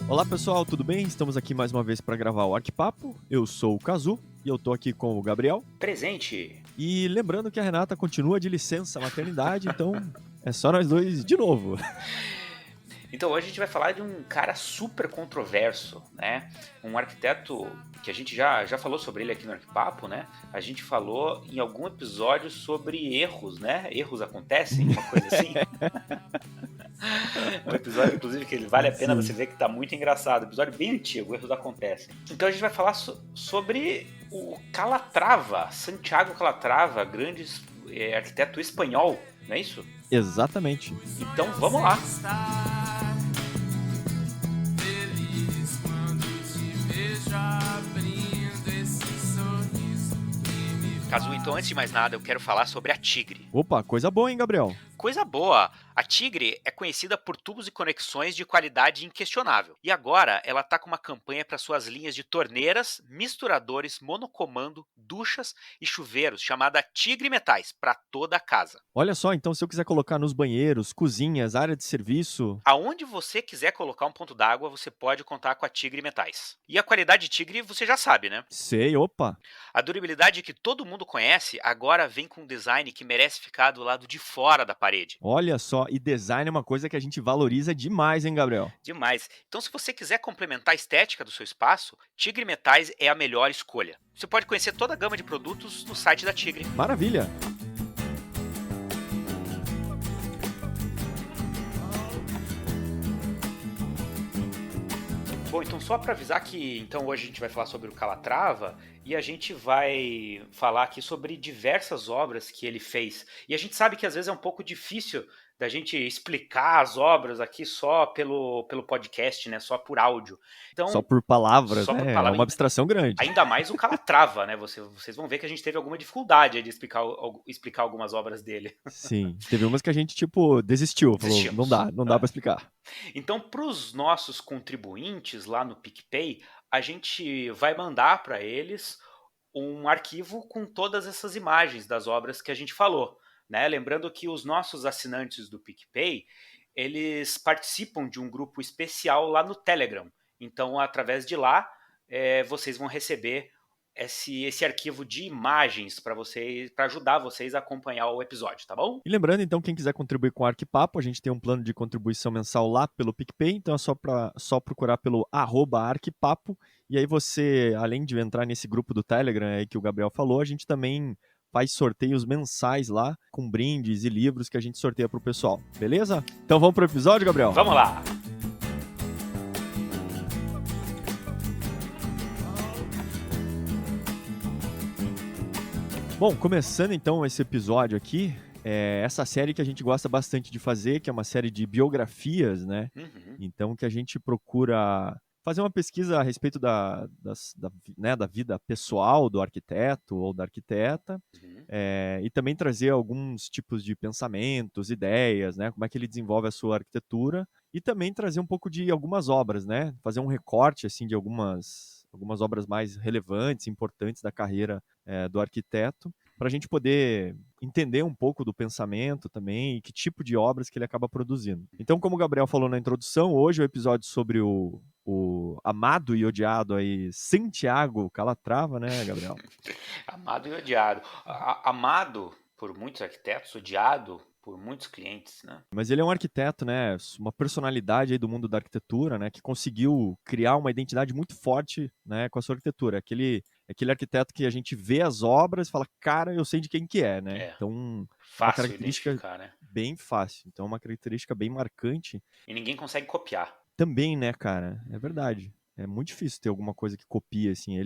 Olá pessoal, tudo bem? Estamos aqui mais uma vez para gravar o Arquipapo. Eu sou o Cazu e eu tô aqui com o Gabriel. Presente. E lembrando que a Renata continua de licença maternidade, então é só nós dois de novo. Então hoje a gente vai falar de um cara super controverso, né? Um arquiteto que a gente já falou sobre ele aqui no Arquipapo, né? A gente falou em algum episódio sobre erros, né? Erros acontecem, uma coisa assim. É um episódio, inclusive, que vale a pena Sim. você ver que tá muito engraçado. Episódio bem antigo, erros acontecem. Então a gente vai falar sobre o Calatrava, Santiago Calatrava, grande arquiteto espanhol, não é isso? Exatamente. Então vamos lá. Cazu, então antes de mais nada, eu quero falar sobre a Tigre. Opa, coisa boa, hein, Gabriel? Coisa boa! A Tigre é conhecida por tubos e conexões de qualidade inquestionável. E agora ela está com uma campanha para suas linhas de torneiras, misturadores, monocomando, duchas e chuveiros chamada Tigre Metais para toda a casa. Olha só, então se eu quiser colocar nos banheiros, cozinhas, área de serviço... Aonde você quiser colocar um ponto d'água, você pode contar com a Tigre Metais. E a qualidade Tigre você já sabe, né? Sei, opa! A durabilidade que todo mundo conhece agora vem com um design que merece ficar do lado de fora da parede. Olha só, e design é uma coisa que a gente valoriza demais, hein, Gabriel? Demais. Então, se você quiser complementar a estética do seu espaço, Tigre Metais é a melhor escolha. Você pode conhecer toda a gama de produtos no site da Tigre. Maravilha! Bom, então só para avisar que então hoje a gente vai falar sobre o Calatrava e a gente vai falar aqui sobre diversas obras que ele fez. E a gente sabe que às vezes é um pouco difícil da gente explicar as obras aqui só pelo podcast, né? Só por áudio. Só Então, por palavras, só por né? É palavra, uma abstração grande. ainda mais o Calatrava, né? Vocês vão ver que a gente teve alguma dificuldade de explicar algumas obras dele. Sim, teve umas que a gente, tipo, desistiu, falou, Desistimos. não dá pra explicar. Então, para os nossos contribuintes lá no PicPay, a gente vai mandar para eles um arquivo com todas essas imagens das obras que a gente falou, né? Lembrando que os nossos assinantes do PicPay, eles participam de um grupo especial lá no Telegram. Então, através de lá, vocês vão receber esse arquivo de imagens para vocês, para ajudar vocês a acompanhar o episódio, tá bom? E lembrando, então, quem quiser contribuir com o Arquipapo, a gente tem um plano de contribuição mensal lá pelo PicPay, então é só procurar pelo @arquipapo, e aí você, além de entrar nesse grupo do Telegram aí que o Gabriel falou, a gente também faz sorteios mensais lá, com brindes e livros que a gente sorteia pro pessoal, beleza? Então vamos pro episódio, Gabriel? Vamos lá! Bom, começando então esse episódio aqui, essa série que a gente gosta bastante de fazer, que é uma série de biografias, né? Uhum. Então, que a gente procura fazer uma pesquisa a respeito né, da vida pessoal do arquiteto ou da arquiteta, Uhum. e também trazer alguns tipos de pensamentos, ideias, né? Como é que ele desenvolve a sua arquitetura, e também trazer um pouco de algumas obras, né? Fazer um recorte, assim, de algumas obras mais relevantes, importantes da carreira do arquiteto, para a gente poder entender um pouco do pensamento também e que tipo de obras que ele acaba produzindo. Então, como o Gabriel falou na introdução, hoje é o episódio sobre o amado e odiado aí Santiago Calatrava, né, Gabriel? Amado e odiado. Amado por muitos arquitetos, odiado por muitos clientes, né? Mas ele é um arquiteto, né, uma personalidade aí do mundo da arquitetura, né, que conseguiu criar uma identidade muito forte, né, com a sua arquitetura. Aquele arquiteto que a gente vê as obras e fala, cara, eu sei de quem que é, né? É, Então, é uma fácil característica identificar, né? bem fácil. Então, é uma característica bem marcante E ninguém consegue copiar. também, né, cara? É verdade. É muito difícil ter alguma coisa que copie, assim.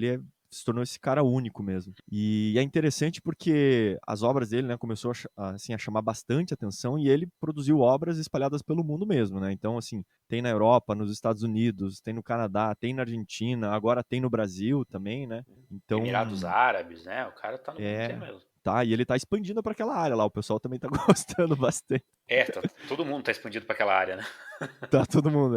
Se tornou esse cara único mesmo. E é interessante porque as obras dele, né, começou assim, a chamar bastante atenção e ele produziu obras espalhadas pelo mundo mesmo, né? Então, assim, tem na Europa, nos Estados Unidos, tem no Canadá, tem na Argentina, agora tem no Brasil também, né? Emirados Então, Árabes, né? O cara tá no mundo inteiro é... mesmo. Tá, e ele tá expandindo para aquela área lá, o pessoal também tá gostando bastante. Todo mundo tá expandido para aquela área, né? Tá, todo mundo,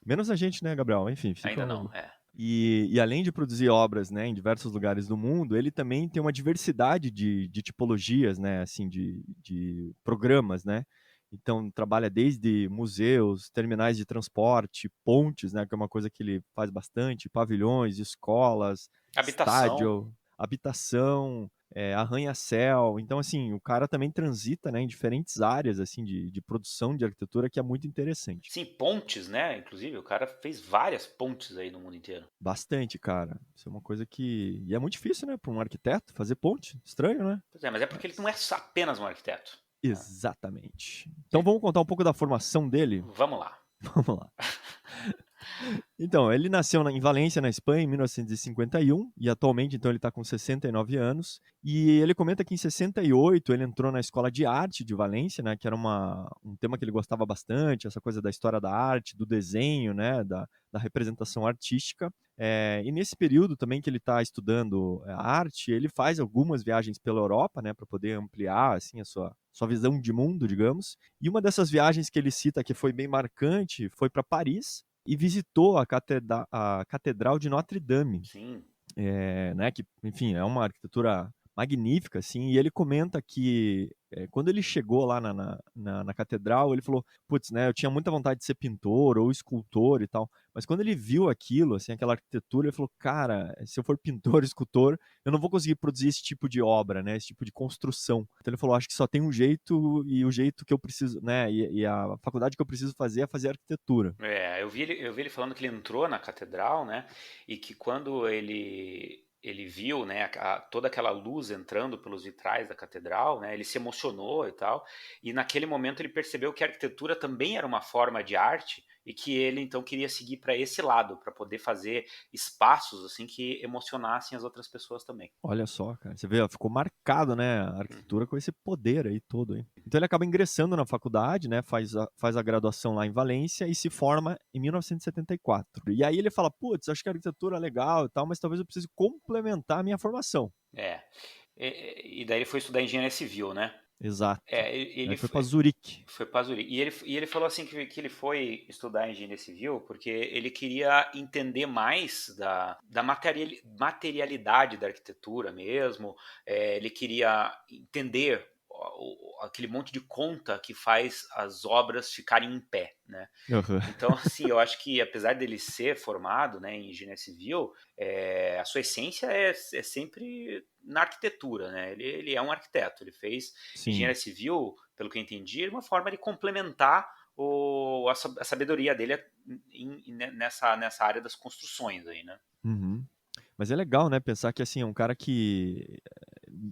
Menos a gente, né, Gabriel? Enfim, fica Ainda não, é. E além de produzir obras, né, em diversos lugares do mundo, ele também tem uma diversidade de tipologias, né, assim, de programas, né? Então, trabalha desde museus, terminais de transporte, pontes, né, que é uma coisa que ele faz bastante, pavilhões, escolas, Habitação. estádio, habitação, arranha-céu. Então, assim, o cara também transita, né, em diferentes áreas assim de produção de arquitetura, que é muito interessante. Sim, pontes, né, inclusive, o cara fez várias pontes aí no mundo inteiro. Bastante, cara. Isso é uma coisa que. E é muito difícil, né, para um arquiteto fazer ponte. Estranho, né? Pois é, mas é porque ele não é Mas. apenas um arquiteto, né. Exatamente. Então vamos contar um pouco da formação dele? Vamos lá. Vamos lá. Então, ele nasceu em Valência, na Espanha, em 1951, e atualmente, então, ele está com 69 anos. E ele comenta que em 68 ele entrou na Escola de Arte de Valência, né, que era um tema que ele gostava bastante, essa coisa da história da arte, do desenho, né, da representação artística. E nesse período também que ele está estudando a arte, ele faz algumas viagens pela Europa, né, para poder ampliar assim, a sua visão de mundo, digamos. E uma dessas viagens que ele cita que foi bem marcante foi para Paris, e visitou a Catedral de Notre Dame, Sim. né, que, enfim, é uma arquitetura magnífica, assim, e ele comenta que quando ele chegou lá na catedral, ele falou, putz, né, eu tinha muita vontade de ser pintor ou escultor e tal, mas quando ele viu aquilo, assim, aquela arquitetura, ele falou, cara, se eu for pintor, escultor, eu não vou conseguir produzir esse tipo de obra, né, esse tipo de construção. Então ele falou, acho que só tem um jeito, e o jeito que eu preciso, né, e a faculdade que eu preciso fazer é fazer arquitetura. Eu vi ele falando que ele entrou na catedral, né, e que quando ele viu, né, toda aquela luz entrando pelos vitrais da catedral, né, ele se emocionou e tal, e naquele momento ele percebeu que a arquitetura também era uma forma de arte e que ele então queria seguir para esse lado, para poder fazer espaços assim que emocionassem as outras pessoas também. Olha só, cara, você vê, ó, ficou marcado, né, a Uhum. arquitetura com esse poder aí todo, hein. Então ele acaba ingressando na faculdade, né, faz a graduação lá em Valência e se forma em 1974. E aí ele fala: "Putz, acho que a arquitetura é legal e tal, mas talvez eu precise complementar a minha formação". É. E daí ele foi estudar engenharia civil, né? Exato. É, Aí ele foi para Zurique. foi para Zurique. E ele falou assim que ele foi estudar engenharia civil porque ele queria entender mais da materialidade da arquitetura mesmo. Ele queria entender aquele monte de conta que faz as obras ficarem em pé, né? Aham. Então, assim, eu acho que apesar dele ser formado, né, em engenharia civil, a sua essência é sempre na arquitetura, né? Ele é um arquiteto, ele fez Sim. engenharia civil, pelo que eu entendi, era uma forma de complementar a sabedoria dele nessa área das construções aí, né? Uhum. Mas é legal, né, pensar que, assim, é um cara que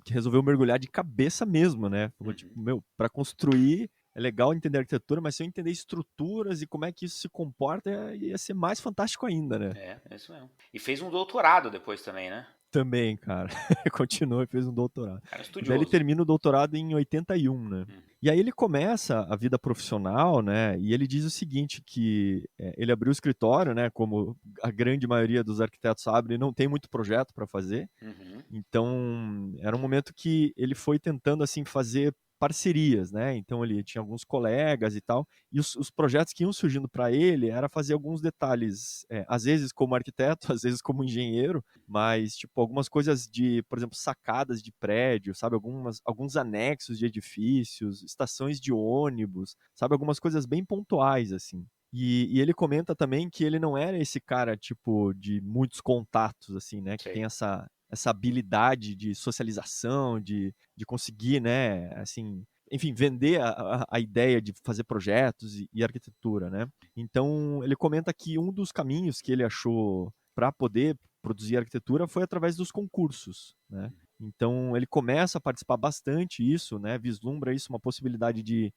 resolveu mergulhar de cabeça mesmo, né. Falou tipo: Uhum. "Meu, para construir é legal entender arquitetura, mas se eu entender estruturas e como é que isso se comporta, ia ser mais fantástico ainda, né". É isso mesmo. E fez um doutorado depois também, né? Também, cara. Continuou e fez um doutorado. Cara E daí ele estudioso. termina o doutorado em 81, né. Uhum. E aí ele começa a vida profissional, né, e ele diz o seguinte, que, ele abriu o escritório, né, como a grande maioria dos arquitetos abre, não tem muito projeto para fazer. Uhum. Então, era um momento que ele foi tentando, assim, fazer parcerias, né, então ele tinha alguns colegas e tal, e os projetos que iam surgindo para ele era fazer alguns detalhes, às vezes como arquiteto, às vezes como engenheiro, mas, tipo, algumas coisas de, por exemplo, sacadas de prédio, sabe, alguns anexos de edifícios, estações de ônibus, sabe, algumas coisas bem pontuais, assim. E ele comenta também que ele não era esse cara, tipo, de muitos contatos, assim, né, que tem Sei. essa habilidade de socialização, de conseguir, né, assim, enfim, vender a ideia de fazer projetos e arquitetura, né. Então, ele comenta que um dos caminhos que ele achou para poder produzir arquitetura foi através dos concursos, né. Então, ele começa a participar bastante isso, né, vislumbra isso uma possibilidade de,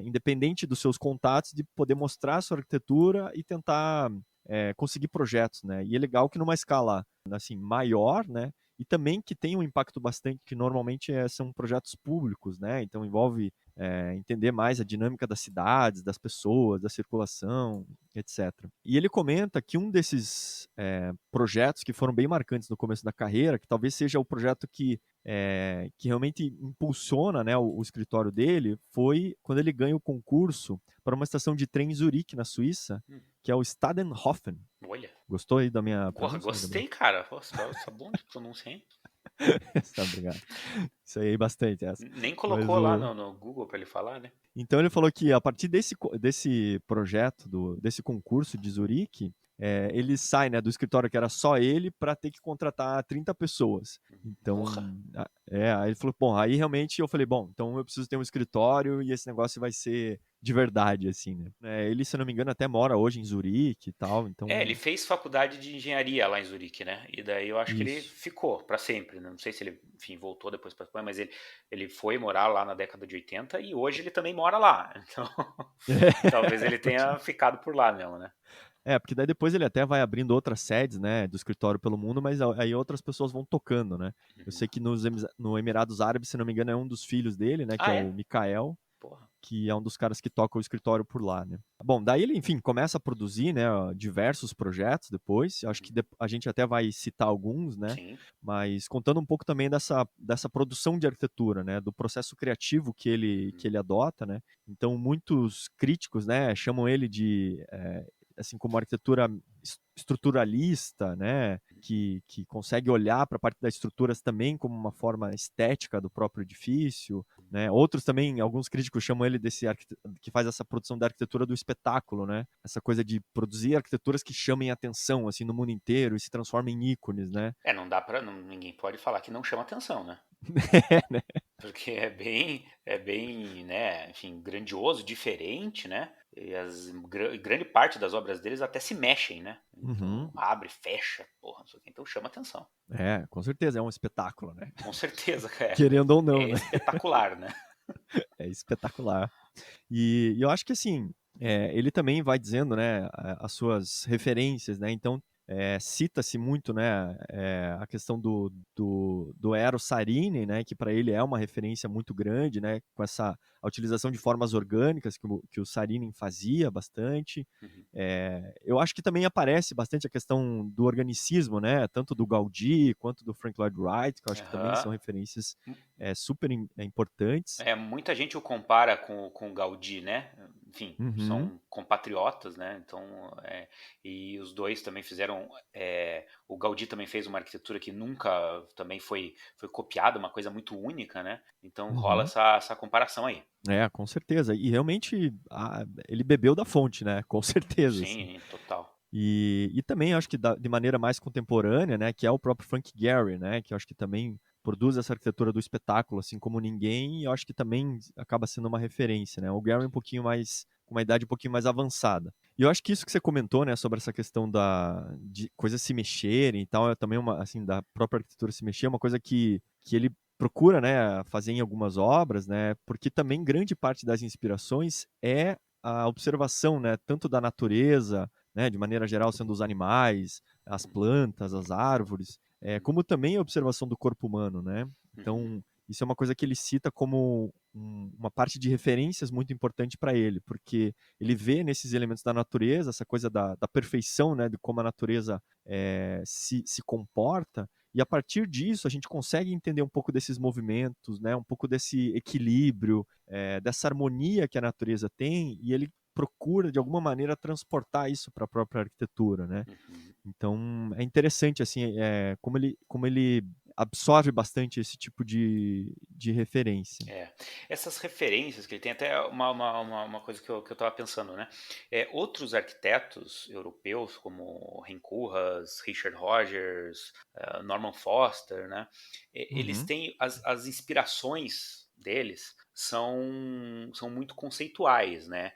independente dos seus contatos, de poder mostrar a sua arquitetura e tentar, conseguir projetos, né. E é legal que numa escala, assim, maior, né, e também que tem um impacto bastante, que normalmente são projetos públicos, né, então envolve entender mais a dinâmica das cidades, das pessoas, da circulação, etc. E ele comenta que um desses projetos que foram bem marcantes no começo da carreira, que talvez seja o projeto que realmente impulsiona, né, o escritório dele, foi quando ele ganha o concurso para uma estação de trem em Zurique, na Suíça, Hum. que é o Stadenhofen. Olha. Gostou aí da minha Porra, pronúncia, Gabriel? gostei, cara. Pô, você tá bom de pronúncia, hein? Tá, obrigado. Isso aí é bastante essa. Nem Mas colocou lá no Google para ele falar, né? então ele falou que a partir desse projeto, desse concurso de Zurique, ele sai, né, do escritório que era só ele para ter que contratar 30 pessoas. Porra. Então, aí ele falou, bom, aí realmente eu falei, bom, então eu preciso ter um escritório e esse negócio vai ser de verdade, assim, né? Ele, se eu não me engano, até mora hoje em Zurique e tal, Ele então, fez faculdade de engenharia lá em Zurique, né? E daí eu acho que ele isso. ficou para sempre, né? Não sei se ele, enfim, voltou depois para Espanha, mas ele foi morar lá na década de 80 e hoje ele também mora lá. Então, talvez ele tenha ficado por lá mesmo, né? Porque daí depois ele até vai abrindo outras sedes, né, do escritório pelo mundo, mas aí outras pessoas vão tocando, né? Eu Uhum. sei que no Emirados Árabes, se não me engano, é um dos filhos dele, né, que é Ah, o é? Mikael, Porra. que é um dos caras que toca o escritório por lá, né? Bom, daí ele, enfim, começa a produzir, né, diversos projetos depois. Acho que Uhum. a gente até vai citar alguns, né? Sim. Mas contando um pouco também dessa produção de arquitetura, né? Do processo criativo que Uhum. ele adota, né? Então, muitos críticos, né, chamam ele de, assim, como arquitetura estruturalista, né? Que consegue olhar para a parte das estruturas também como uma forma estética do próprio edifício, né? Outros também, alguns críticos chamam ele desse que faz essa produção da arquitetura do espetáculo, né? Essa coisa de produzir arquiteturas que chamem atenção assim no mundo inteiro e se transformem em ícones, né? Não dá pra. Ninguém pode falar que não chama atenção, né? Né? Porque é bem, né, enfim, grandioso, diferente, né? E grande parte das obras deles até se mexem, né? Então Uhum. abre, fecha, porra, não sei o quê. Então chama atenção. Com certeza é um espetáculo, né? Com certeza, cara. Querendo ou não, É né? espetacular, né? É espetacular. E eu acho que assim, ele também vai dizendo, né, as suas referências, né? Então, cita-se muito, né, a questão do Eero Saarinen, né, que para ele é uma referência muito grande, né, com a utilização de formas orgânicas que o Saarinen fazia bastante. Uhum. Eu acho que também aparece bastante a questão do organicismo, né, tanto do Gaudí quanto do Frank Lloyd Wright, que eu acho que também Aham. são referências super importantes. Muita gente o compara com o Gaudí, né? Enfim, Uhum. são compatriotas, né? Então, e os dois também fizeram. O Gaudí também fez uma arquitetura que nunca também foi copiada, uma coisa muito única, né? Então rola Uhum. essa comparação aí. Com certeza. E realmente ele bebeu da fonte, né? Com certeza, assim. Sim, total. E também acho que de maneira mais contemporânea, né? Que é o próprio Frank Gehry, né? Que eu acho que também produz essa arquitetura do espetáculo, assim como ninguém. E eu acho que também acaba sendo uma referência, né? O Gehry um pouquinho mais, com uma idade um pouquinho mais avançada. E eu acho que isso que você comentou, né? Sobre essa questão de coisas se mexerem e tal, é também uma, assim, da própria arquitetura se mexer, é uma coisa que ele procura, né, fazer em algumas obras, né, porque também grande parte das inspirações é a observação, né, tanto da natureza, né, de maneira geral sendo os animais, as plantas, as árvores, Uhum, como também a observação do corpo humano, né. uhum, Então, isso é uma coisa que ele cita como uma parte de referências muito importante para ele, porque ele vê nesses elementos da natureza, essa coisa da perfeição, né, de como a natureza se comporta, e a partir disso, a gente consegue entender um pouco desses movimentos, né? Um pouco desse equilíbrio, dessa harmonia que a natureza tem, e ele procura, de alguma maneira, transportar isso para a própria arquitetura, né? uhum. Então, é interessante, assim, como ele absorve bastante esse tipo de referência. É. Essas referências que ele tem, até uma coisa que eu tava pensando, né? Outros arquitetos europeus, como Henri Koolhaas, Richard Rogers, Norman Foster, né? Eles Uhum, têm as inspirações deles são muito conceituais, né?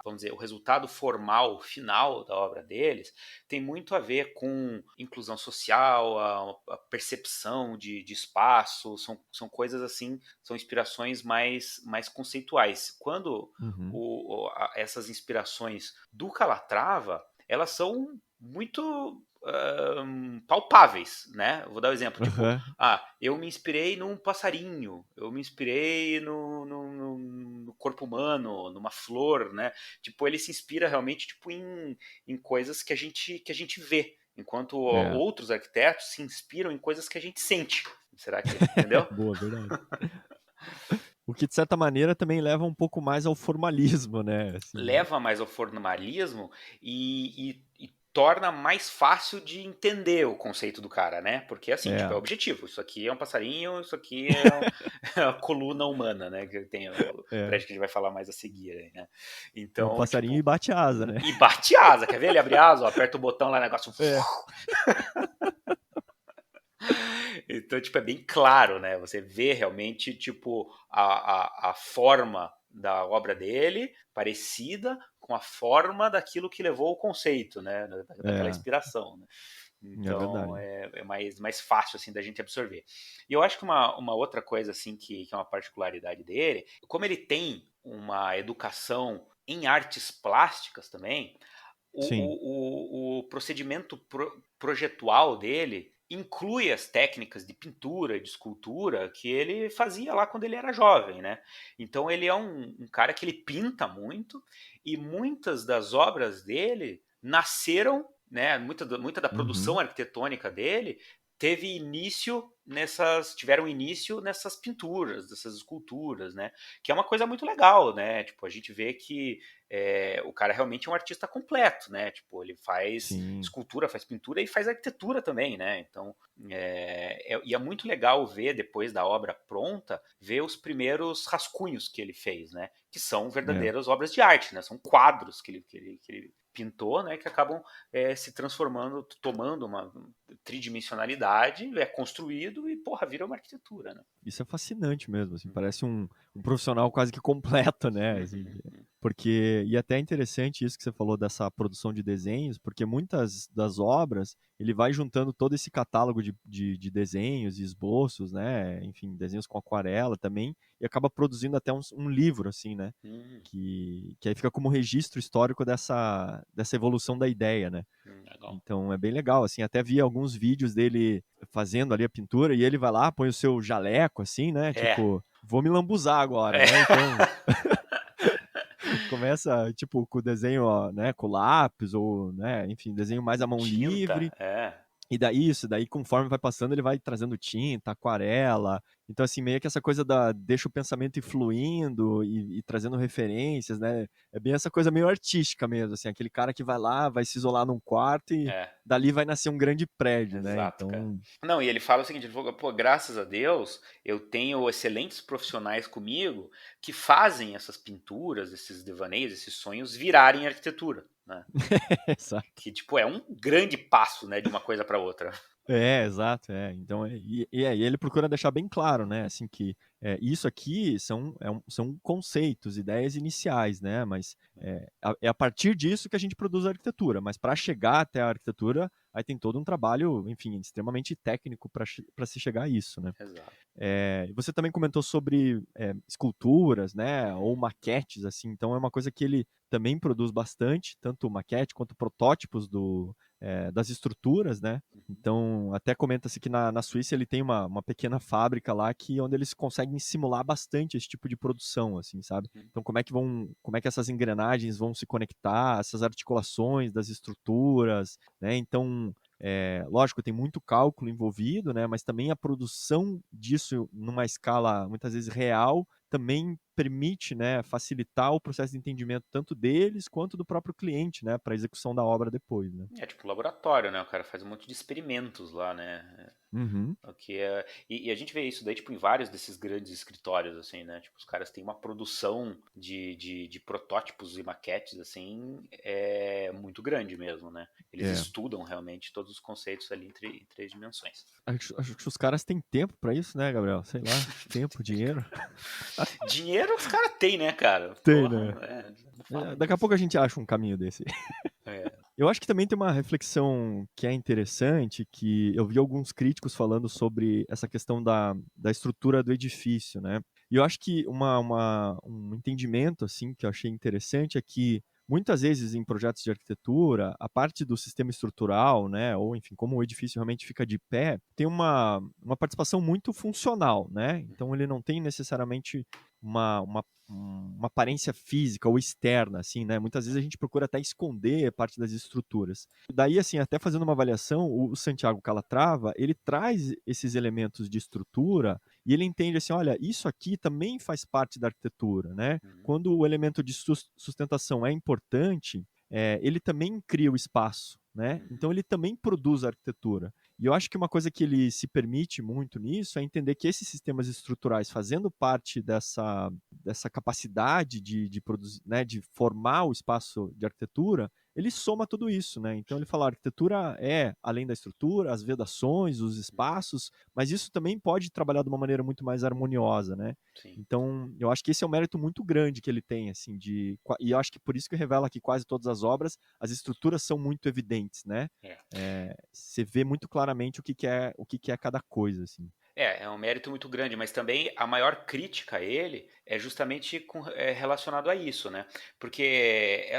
Vamos dizer, o resultado formal, final da obra deles tem muito a ver com inclusão social, a percepção de espaço, são coisas assim, são inspirações mais conceituais. Quando uhum, essas inspirações do Calatrava, elas são muito palpáveis, né? Eu vou dar um exemplo, tipo, aham, eu me inspirei num passarinho, eu me inspirei no corpo humano, numa flor, né? Tipo, ele se inspira realmente tipo, em coisas que a gente vê, enquanto é. outros arquitetos se inspiram em coisas que a gente sente. Será que, entendeu? Boa, verdade. O que, de certa maneira, também leva um pouco mais ao formalismo, né? Assim, Leva mais ao formalismo e torna mais fácil de entender o conceito do cara, né? Porque assim, tipo, é É, objetivo. Isso aqui é um passarinho, isso aqui é é a coluna humana, né? Que tem o é. prédio que a gente vai falar mais a seguir aí, né? É um Então, passarinho e tipo, bate asa, né? e bate asa, quer ver? Ele abre asa, ó, aperta o botão lá, o negócio. É. Então, tipo, é bem claro, né? Você vê realmente, tipo, a forma da obra dele parecida com a forma daquilo que levou o conceito, né? Daquela É, inspiração, né? é Então, verdade. é mais fácil, assim, da gente absorver. E eu acho que uma outra coisa, assim, que é uma particularidade dele, como ele tem uma educação em artes plásticas também, Sim. o procedimento projetual dele inclui as técnicas de pintura, de escultura que ele fazia lá quando ele era jovem, né? Então ele é um cara que ele pinta muito e muitas das obras dele nasceram, né? Muita da produção Uhum. arquitetônica dele tiveram início nessas pinturas, dessas esculturas, né? Que é uma coisa muito legal, né? Tipo, a gente vê que o cara realmente é um artista completo, né? Tipo, ele faz Sim. escultura, faz pintura e faz arquitetura também, né? Então, e é muito legal ver, depois da obra pronta, ver os primeiros rascunhos que ele fez, né? Que são É. verdadeiras obras de arte, né? São quadros que ele pintou, né? Que acabam se transformando, tomando uma tridimensionalidade, é construído e, porra, vira uma arquitetura, né? Isso é fascinante mesmo, assim, Uhum. parece um profissional quase que completo, né? Assim, porque, e até é interessante isso que você falou dessa produção de desenhos, porque muitas das obras ele vai juntando todo esse catálogo de desenhos e esboços, né? Enfim, desenhos com aquarela também, e acaba produzindo até um livro, assim, né? Hum, Que aí fica como registro histórico dessa evolução da ideia, né? legal. Então é bem legal, assim, até vi alguns vídeos dele fazendo ali a pintura e ele vai lá, põe o seu jaleco, assim, né? É. Tipo, vou me lambuzar agora, É. né? Então começa, tipo, com o desenho, ó, né, com lápis ou, né, enfim, desenho mais à mão Tinta, livre. E daí isso, daí conforme vai passando, ele vai trazendo tinta, aquarela. Então, assim, meio que essa coisa da deixa o pensamento ir fluindo e trazendo referências, né? É bem essa coisa meio artística mesmo, assim, aquele cara que vai lá, vai se isolar num quarto e é. dali vai nascer um grande prédio, né? Exato, cara. Então, Não, e ele fala o seguinte, ele falou, pô, graças a Deus, eu tenho excelentes profissionais comigo que fazem essas pinturas, esses devaneios, esses sonhos virarem arquitetura, né? exato. Que, tipo, é um grande passo, né, de uma coisa para outra. É, exato, é. Então, e aí ele procura deixar bem claro, né, assim, que isso aqui são conceitos, ideias iniciais, né, mas é a partir disso que a gente produz a arquitetura, mas para chegar até a arquitetura, aí tem todo um trabalho, enfim, extremamente técnico para se chegar a isso, né. Exato. Você também comentou sobre esculturas, né, ou Uhum. maquetes, assim, então é uma coisa que ele também produz bastante, tanto maquete quanto protótipos das estruturas, né. Uhum. Então, até comenta-se que na Suíça ele tem uma pequena fábrica lá onde eles conseguem simular bastante esse tipo de produção, assim, sabe. Uhum. Então, como é que essas engrenagens vão se conectar, essas articulações das estruturas, né. Então, lógico, tem muito cálculo envolvido, né, mas também a produção disso numa escala muitas vezes real também permite, né, facilitar o processo de entendimento tanto deles quanto do próprio cliente, né, para a execução da obra depois, né. É tipo laboratório, né? O cara faz um monte de experimentos lá, né? Uhum. O que é, e a gente vê isso daí, tipo, em vários desses grandes escritórios, assim, né? Tipo, os caras têm uma produção de protótipos e maquetes, assim, muito grande mesmo, né? Eles É. estudam realmente todos os conceitos ali em três dimensões. Acho que os caras têm tempo para isso, né, Gabriel? Sei lá, tempo, dinheiro. Dinheiro os caras têm, né, cara? Tem, Porra, né? não fala Daqui a pouco nisso. a gente acha um caminho desse. É. Eu acho que também tem uma reflexão que é interessante, que eu vi alguns críticos falando sobre essa questão da estrutura do edifício, né? E eu acho que um entendimento, assim, que eu achei interessante é que muitas vezes em projetos de arquitetura, a parte do sistema estrutural, né, ou enfim, como o edifício realmente fica de pé, tem uma participação muito funcional, né? Então ele não tem necessariamente uma aparência física ou externa, assim, né? Muitas vezes a gente procura até esconder parte das estruturas. Daí, assim, até fazendo uma avaliação, o Santiago Calatrava, ele traz esses elementos de estrutura e ele entende assim, olha, isso aqui também faz parte da arquitetura, né? Uhum. Quando o elemento de sustentação é importante, ele também cria o espaço, né? Então ele também produz arquitetura. E eu acho que uma coisa que ele se permite muito nisso é entender que esses sistemas estruturais, fazendo parte dessa capacidade de produzir, né, de formar o espaço de arquitetura, ele soma tudo isso, né? Então ele fala, a arquitetura é, além da estrutura, as vedações, os espaços, mas isso também pode trabalhar de uma maneira muito mais harmoniosa, né? Sim. Então, eu acho que esse é um mérito muito grande que ele tem, assim, e eu acho que por isso que revela que quase todas as obras, as estruturas são muito evidentes, né? É. Você vê muito claramente o que que é cada coisa, assim. É um mérito muito grande, mas também a maior crítica a ele é justamente relacionado a isso, né? Porque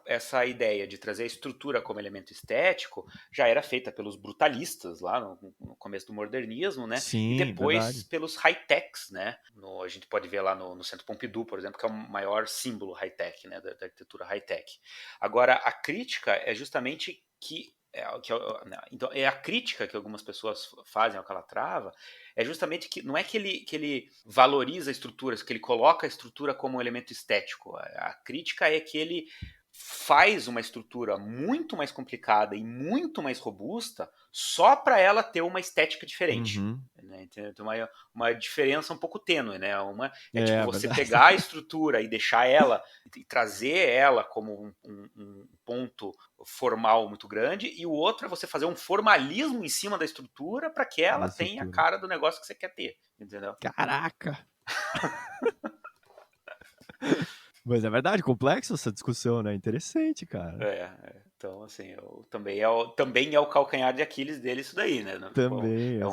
essa ideia de trazer a estrutura como elemento estético já era feita pelos brutalistas lá no começo do modernismo, né? E Sim, depois verdade. pelos high-techs, né? A gente pode ver lá no Centro Pompidou, por exemplo, que é o maior símbolo high-tech, né? Da arquitetura high-tech. Agora, a crítica é justamente então, é a crítica que algumas pessoas fazem ao Calatrava é justamente que não é que ele valoriza estruturas, que ele coloca a estrutura como um elemento estético. A crítica é que ele faz uma estrutura muito mais complicada e muito mais robusta só para ela ter uma estética diferente. Uhum. Né? Tem uma diferença um pouco tênue, né? É tipo É, você verdade. pegar a estrutura e deixar ela e trazer ela como um ponto formal muito grande, e o outro é você fazer um formalismo em cima da estrutura para que ela Da tenha a estrutura. cara do negócio que você quer ter, entendeu? Caraca! Mas é verdade, complexo essa discussão, né? Interessante, cara. Então, assim, também é o calcanhar de Aquiles dele isso daí, né? Tipo, Também, é um,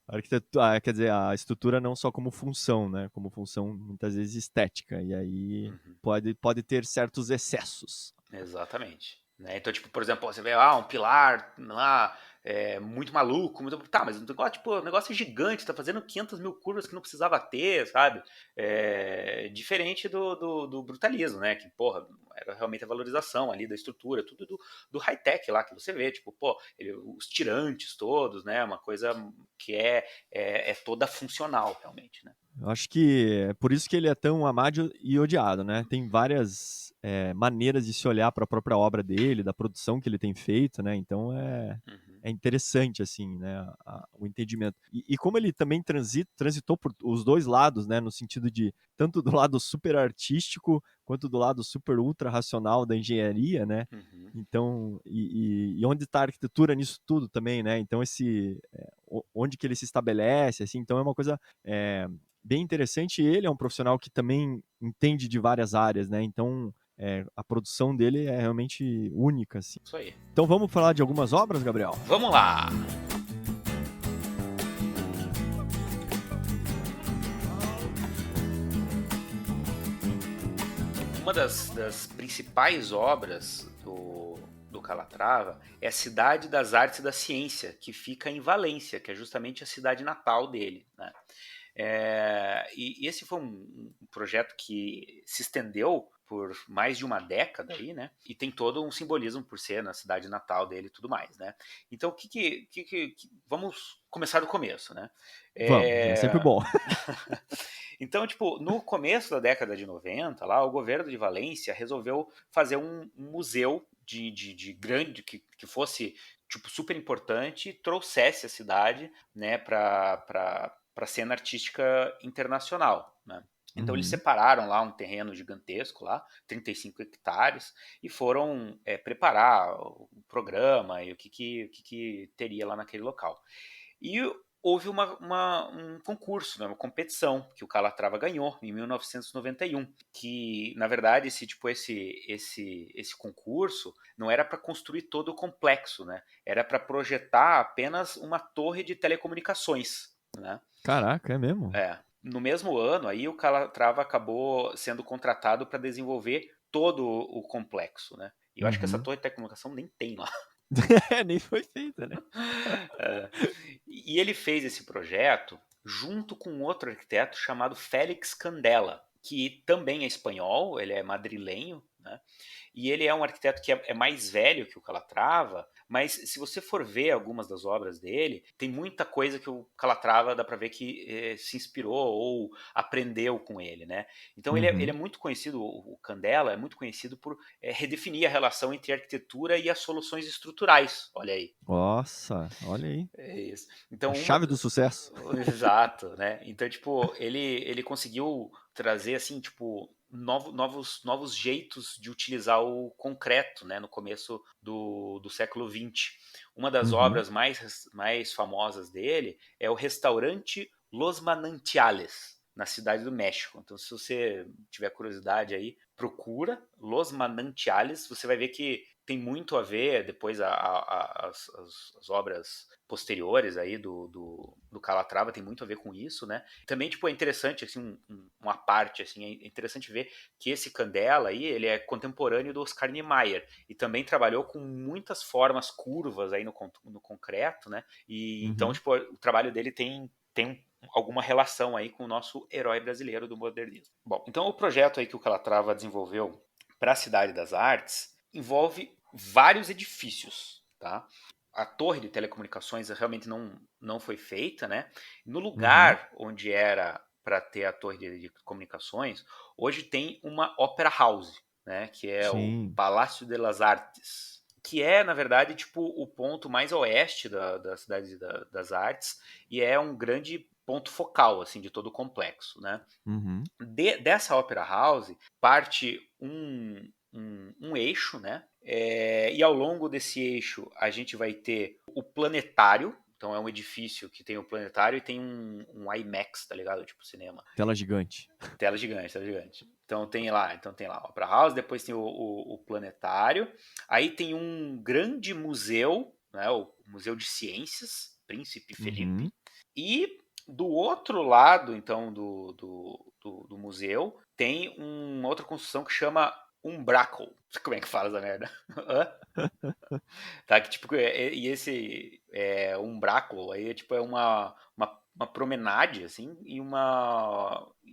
a arquitetura, quer dizer, a estrutura não só como função, né? Como função muitas vezes estética. E aí Uhum. pode ter certos excessos. Exatamente. Né? Então, tipo, por exemplo, você vê um pilar lá, muito maluco, tá, mas o negócio, tipo, o negócio é gigante, tá fazendo 500 mil curvas que não precisava ter, sabe? Diferente do brutalismo, né? Que, porra, era realmente a valorização ali da estrutura, tudo do high-tech lá que você vê, tipo, pô, os tirantes todos, né? Uma coisa que é toda funcional, realmente, né? Eu acho que é por isso que ele é tão amado e odiado, né? Tem várias maneiras de se olhar para a própria obra dele, da produção que ele tem feito, né? Então Uhum. é interessante, assim, né? O entendimento. E como ele também transitou por os dois lados, né? No sentido de tanto do lado super artístico quanto do lado super ultra racional da engenharia, né? Uhum. Então, e onde está a arquitetura nisso tudo também, né? Então, onde que ele se estabelece, assim, então é uma coisa bem interessante. E ele é um profissional que também entende de várias áreas, né? Então, a produção dele é realmente única, assim. Isso aí. Então, vamos falar de algumas obras, Gabriel? Vamos lá! Uma das principais obras do Calatrava é a Cidade das Artes e da Ciência, que fica em Valência, que é justamente a cidade natal dele. Né? E esse foi um projeto que se estendeu por mais de uma década aí, né? E tem todo um simbolismo por ser na cidade natal dele e tudo mais, né? Então, vamos começar do começo, né? Vamos, é sempre É, bom. Então, tipo, no começo da década de 90, lá, o governo de Valência resolveu fazer um museu de grande, que fosse, tipo, super importante e trouxesse a cidade, né, para a cena artística internacional, né? Então eles Uhum. separaram lá um terreno gigantesco lá, 35 hectares, e foram preparar o programa e o que teria lá naquele local. E houve um concurso, né, uma competição que o Calatrava ganhou em 1991, que na verdade esse concurso não era para construir todo o complexo, né? Era para projetar apenas uma torre de telecomunicações, né? Caraca, é mesmo? No mesmo ano aí o Calatrava acabou sendo contratado para desenvolver todo o complexo, né? E eu acho que essa Uhum. torre de telecomunicação nem tem lá. Nem foi feita, né? É. E ele fez esse projeto junto com outro arquiteto chamado Félix Candela, que também é espanhol, ele é madrilenho, né? E ele é um arquiteto que é mais velho que o Calatrava, Mas se você for ver algumas das obras dele, tem muita coisa que o Calatrava dá para ver que se inspirou ou aprendeu com ele, né? Então ele é Uhum. muito conhecido, o Candela é muito conhecido por redefinir a relação entre a arquitetura e as soluções estruturais. Olha aí. Nossa, olha aí. É isso. A Então, chave do sucesso. exato, né? Então, tipo, ele conseguiu trazer, assim, tipo, novos jeitos de utilizar o concreto, né? No começo do século XX. Uma das Uhum. obras mais famosas dele é o restaurante Los Manantiales, na cidade do México. Então, se você tiver curiosidade aí, procura Los Manantiales, você vai ver que tem muito a ver, depois as obras posteriores aí do Calatrava tem muito a ver com isso, né? Também, tipo, é interessante, assim, uma parte, assim, é interessante ver que esse Candela aí, ele é contemporâneo do Oscar Niemeyer e também trabalhou com muitas formas curvas aí no concreto, né? E então, Uhum. tipo, o trabalho dele tem alguma relação aí com o nosso herói brasileiro do modernismo. Bom, então o projeto aí que o Calatrava desenvolveu para a Cidade das Artes envolve vários edifícios, tá? A torre de telecomunicações realmente não foi feita, né? No Uhum. lugar onde era para ter a torre de comunicações, hoje tem uma Opera House, né? Que é o Sim. Palácio de las Artes, que é, na verdade, tipo, o ponto mais oeste da cidade das artes e é um grande ponto focal, assim, de todo o complexo, né? Uhum. Dessa Opera House parte um eixo, né? E ao longo desse eixo a gente vai ter o planetário. Então é um edifício que tem o planetário e tem um IMAX, tá ligado? Tipo cinema. Tela gigante. Tela gigante, tela gigante. Então tem lá a Opera House, depois tem o planetário. Aí tem um grande museu, né? O Museu de Ciências, Príncipe Uhum. Felipe. E do outro lado, então, do museu, tem uma outra construção que chama Umbraco. Como é que fala essa merda? Tá? Que, tipo, e esse Umbraco aí tipo, é uma promenade, assim, e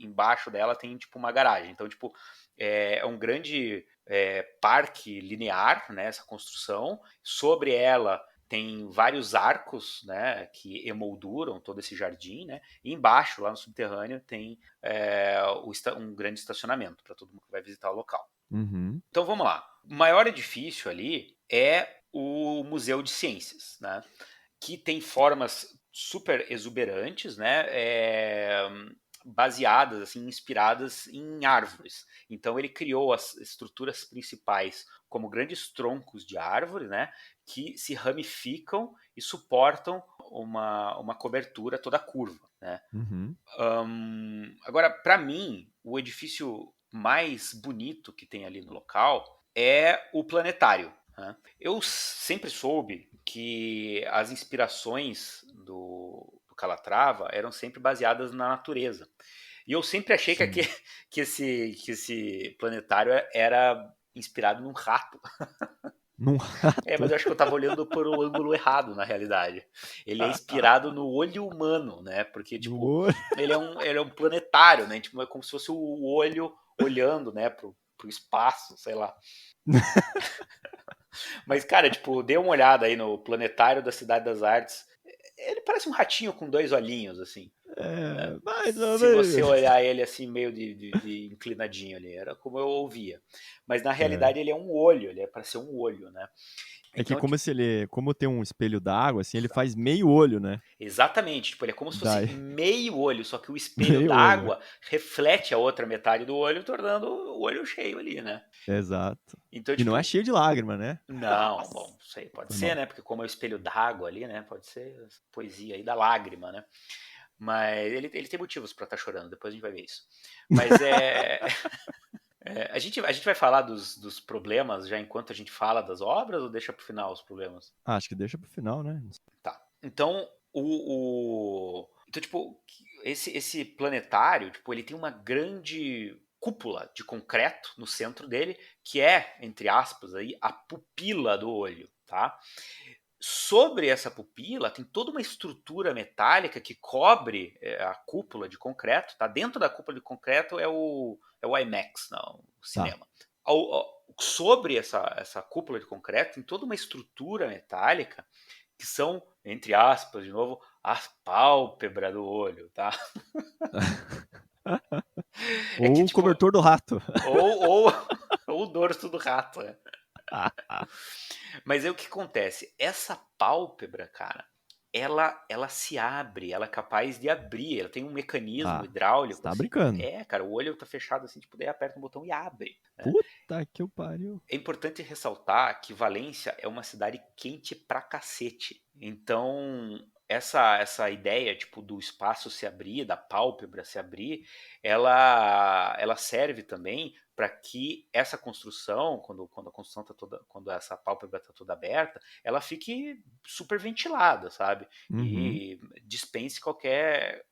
embaixo dela tem, tipo, uma garagem. Então, tipo, é um grande parque linear, né, essa construção. Sobre ela tem vários arcos, né, que emolduram todo esse jardim, né? E embaixo, lá no subterrâneo, tem um grande estacionamento para todo mundo que vai visitar o local. Uhum. Então vamos lá. O maior edifício ali é o Museu de Ciências, né? Que tem formas super exuberantes, né? Baseadas, assim, inspiradas em árvores. Então ele criou as estruturas principais como grandes troncos de árvore, né? Que se ramificam e suportam uma cobertura toda curva, né? Uhum. Agora, para mim, o edifício mais bonito que tem ali no local é o planetário, né? Eu sempre soube que as inspirações do Calatrava eram sempre baseadas na natureza. E eu sempre achei que, Sim. que esse planetário era inspirado num rato. Num Mas rato. eu acho que eu estava olhando por o ângulo errado, na realidade. Ele é inspirado no olho humano, né? Porque, No tipo, olho. ele é um planetário, né? Tipo, é como se fosse o olho olhando, né, pro espaço, sei lá. Mas, cara, tipo, dê uma olhada aí no planetário da Cidade das Artes. Ele parece um ratinho com dois olhinhos, assim. Né? É, mais ou Se você menos. olhar ele assim, meio de inclinadinho ali, era como eu ouvia. Mas na É. realidade ele é um olho, ele é para ser um olho, né? É que Então, como tipo, se ele, como tem um espelho d'água, assim, ele faz meio olho, né? exatamente, tipo, ele é como se fosse Daí, meio olho, só que o espelho meio olho. d'água reflete a outra metade do olho, tornando o olho cheio ali, né? Exato. Então, E não é tipo, cheio de lágrima, né? não, Nossa. bom, sei, pode Foi ser, mal. né? Porque como é o espelho d'água ali, né? Pode ser poesia aí da lágrima, né? Mas ele tem motivos pra estar chorando, depois a gente vai ver isso. Mas a gente vai falar dos problemas já enquanto a gente fala das obras ou deixa pro final os problemas? Ah, acho que deixa pro final, né? Tá. Então, então, tipo, esse planetário, tipo, ele tem uma grande cúpula de concreto no centro dele, que é, entre aspas, aí, a pupila do olho, tá? Sobre essa pupila tem toda uma estrutura metálica que cobre a cúpula de concreto, tá? Dentro da cúpula de concreto é o IMAX, não, o Tá. cinema. sobre essa cúpula de concreto tem toda uma estrutura metálica que são, entre aspas, de novo, as pálpebras do olho, tá? É que, Ou o tipo, cobertor do rato. ou ou o dorso do rato, né? Mas aí o que acontece? Essa pálpebra, cara, ela se abre, ela é capaz de abrir, ela tem um mecanismo Ah, você hidráulico, tá assim. brincando. Cara, o olho tá fechado assim, tipo, daí aperta um botão e abre, né? Puta que o pariu. É importante ressaltar que Valência é uma cidade quente pra cacete. Então, essa ideia, tipo, do espaço se abrir, da pálpebra se abrir, ela serve também para que essa construção, quando a construção tá toda, quando essa pálpebra está toda aberta, ela fique super ventilada, sabe? Uhum. E dispense qualquer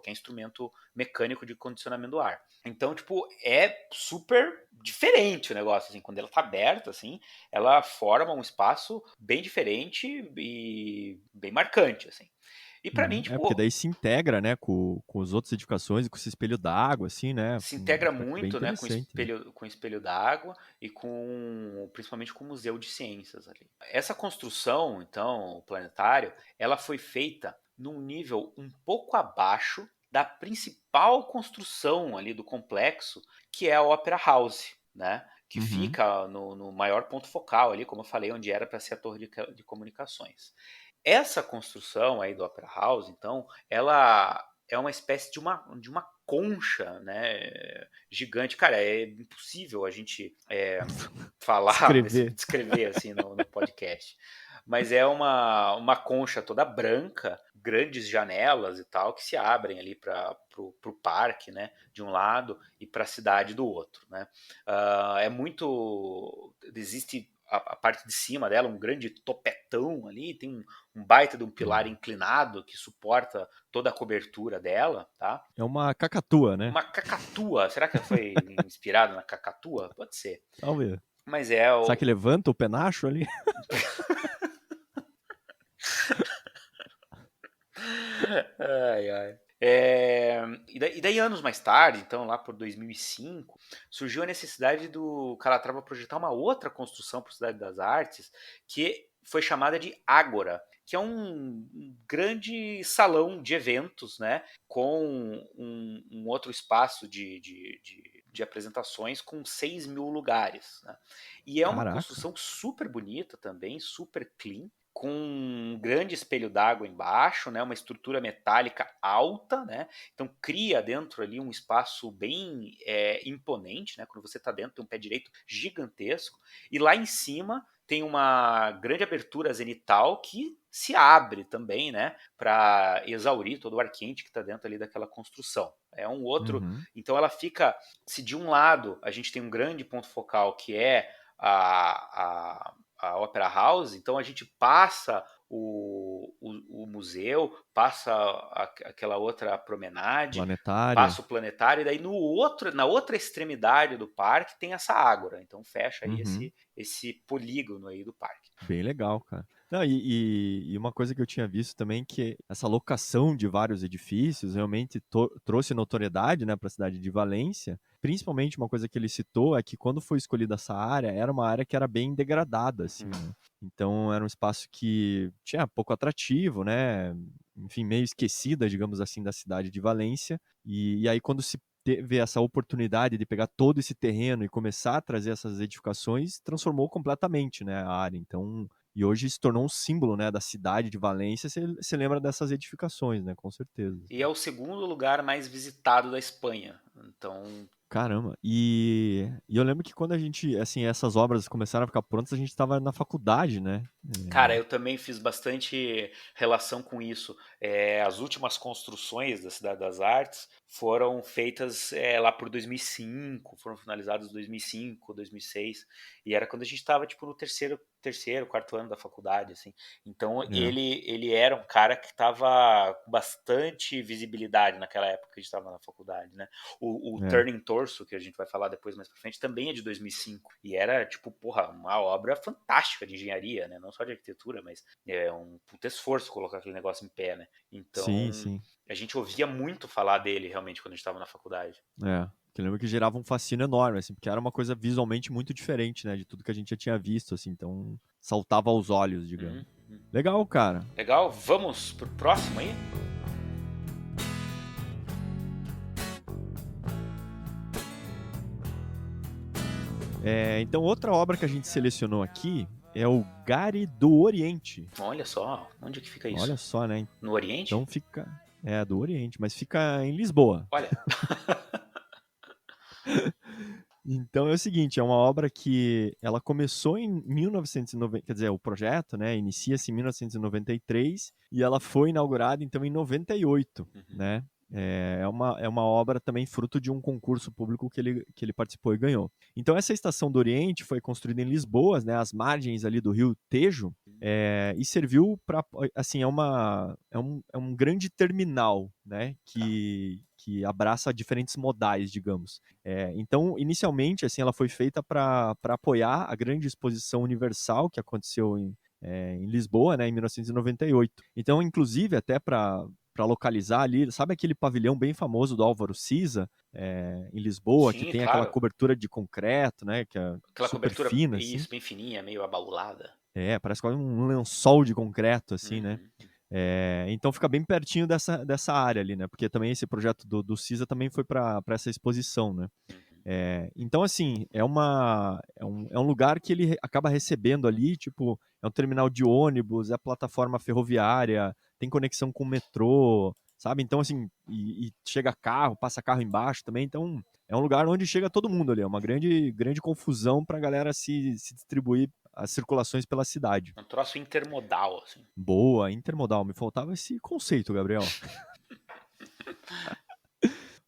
instrumento mecânico de condicionamento do ar. Então, tipo, é super diferente o negócio, assim, quando ela tá aberta, assim, ela forma um espaço bem diferente e bem marcante, assim. E pra mim, Uhum. É, porque tipo, daí se integra, né, com as outras edificações e com esse espelho d'água, assim, né? se Um integra aspecto bem muito, né, interessante, né? com espelho d'água e principalmente com o Museu de Ciências ali. Essa construção, então, o planetário, ela foi feita num nível um pouco abaixo da principal construção ali do complexo, que é a Opera House, né? Que Uhum. fica no maior ponto focal ali, como eu falei, onde era para ser a torre de comunicações. Essa construção aí do Opera House, então, ela é uma espécie de uma concha, né, gigante. Cara, é impossível a gente falar, Escrever. descrever assim no podcast. Mas é uma concha toda branca, grandes janelas e tal, que se abrem ali para o parque, né, de um lado, e para a cidade do outro, né. É muito. Existe a parte de cima dela, um grande topetão ali, tem um baita de um pilar É. inclinado que suporta toda a cobertura dela, tá? É uma cacatua, né? Uma cacatua. Será que foi inspirado na cacatua? Pode ser. Talvez. Mas é Será que o. levanta o penacho ali? Ai, ai. E daí, anos mais tarde, então lá por 2005, surgiu a necessidade do Calatrava projetar uma outra construção para a Cidade das Artes, que foi chamada de Ágora, que é um grande salão de eventos, né, com um outro espaço de apresentações com 6 mil lugares. Né? E é uma Caraca. construção super bonita também, super clean, com um grande espelho d'água embaixo, né, uma estrutura metálica alta, né, então cria dentro ali um espaço bem imponente, né, quando você está dentro tem um pé direito gigantesco, e lá em cima tem uma grande abertura zenital que se abre também, né, para exaurir todo o ar quente que está dentro ali daquela construção. É um outro, Uhum. então ela fica, se de um lado a gente tem um grande ponto focal que é a Opera House, então a gente passa o museu, passa aquela outra promenade, Planetário. passa o planetário, e daí na outra extremidade do parque tem essa ágora, então fecha aí Uhum. esse polígono aí do parque. Bem legal, cara. Não, e uma coisa que eu tinha visto também que essa locação de vários edifícios realmente trouxe notoriedade, né, para a cidade de Valência. Principalmente uma coisa que ele citou é que quando foi escolhida essa área, era uma área que era bem degradada, assim, Uhum. né? Então era um espaço que tinha pouco atrativo, né? Enfim, meio esquecida, digamos assim, da cidade de Valência. E aí quando se teve essa oportunidade de pegar todo esse terreno e começar a trazer essas edificações, transformou completamente, né, a área. Então, e hoje se tornou um símbolo, né, da cidade de Valência. Você lembra dessas edificações, né, com certeza. E é o segundo lugar mais visitado da Espanha, então. Caramba. E eu lembro que quando a gente, assim, essas obras começaram a ficar prontas, a gente estava na faculdade, né? Cara, eu também fiz bastante relação com isso. As últimas construções da Cidade das Artes foram feitas lá por 2005, foram finalizadas em 2005, 2006, e era quando a gente estava tipo no terceiro, quarto ano da faculdade, assim. Então É, ele era um cara que estava com bastante visibilidade naquela época que a gente estava na faculdade, né? O é. Turning Torso, que a gente vai falar depois mais pra frente, também é de 2005 e era tipo, porra, uma obra fantástica de engenharia, né? Não só de arquitetura, mas é um puto esforço colocar aquele negócio em pé, né? Sim, Então, sim. a gente ouvia muito falar dele realmente quando a gente estava na faculdade. É. Que eu lembro que gerava um fascínio enorme, assim, porque era uma coisa visualmente muito diferente, né, de tudo que a gente já tinha visto, assim, então saltava aos olhos, digamos. Uhum. Legal, cara. Legal, vamos pro próximo aí? Então, outra obra que a gente selecionou aqui é o Gare do Oriente. Olha só, onde é que fica isso? Olha só, né? No Oriente? Então fica... É, do Oriente, mas fica em Lisboa. Olha. Então é o seguinte, é uma obra que ela começou em 1990, quer dizer, o projeto, né, inicia-se em 1993 e ela foi inaugurada então em 98, né? É uma obra também fruto de um concurso público que ele participou e ganhou. Então essa estação do Oriente foi construída em Lisboa, né, às margens ali do rio Tejo, e serviu para, assim, é um grande terminal, né, que abraça diferentes modais, digamos. Então, inicialmente, assim, ela foi feita para apoiar a grande exposição universal que aconteceu em Lisboa, né, em 1998. Então, inclusive, até para localizar ali, sabe aquele pavilhão bem famoso do Álvaro Siza, em Lisboa, que Sim, tem aquela claro. cobertura de concreto, né, que é Aquela super cobertura, fina, assim. isso, bem fininha, meio abaulada. Parece quase um lençol de concreto, assim, né? Uhum. Então fica bem pertinho dessa área ali, né? Porque também esse projeto do CISA também foi para essa exposição, né? Então, assim, é um lugar que ele acaba recebendo ali, tipo, é um terminal de ônibus, é plataforma ferroviária, tem conexão com o metrô, sabe? Então, assim, e chega carro, passa carro embaixo também, então é um lugar onde chega todo mundo ali, é uma grande, grande confusão para a galera se distribuir as circulações pela cidade. Um troço intermodal, assim. Boa, intermodal, me faltava esse conceito, Gabriel.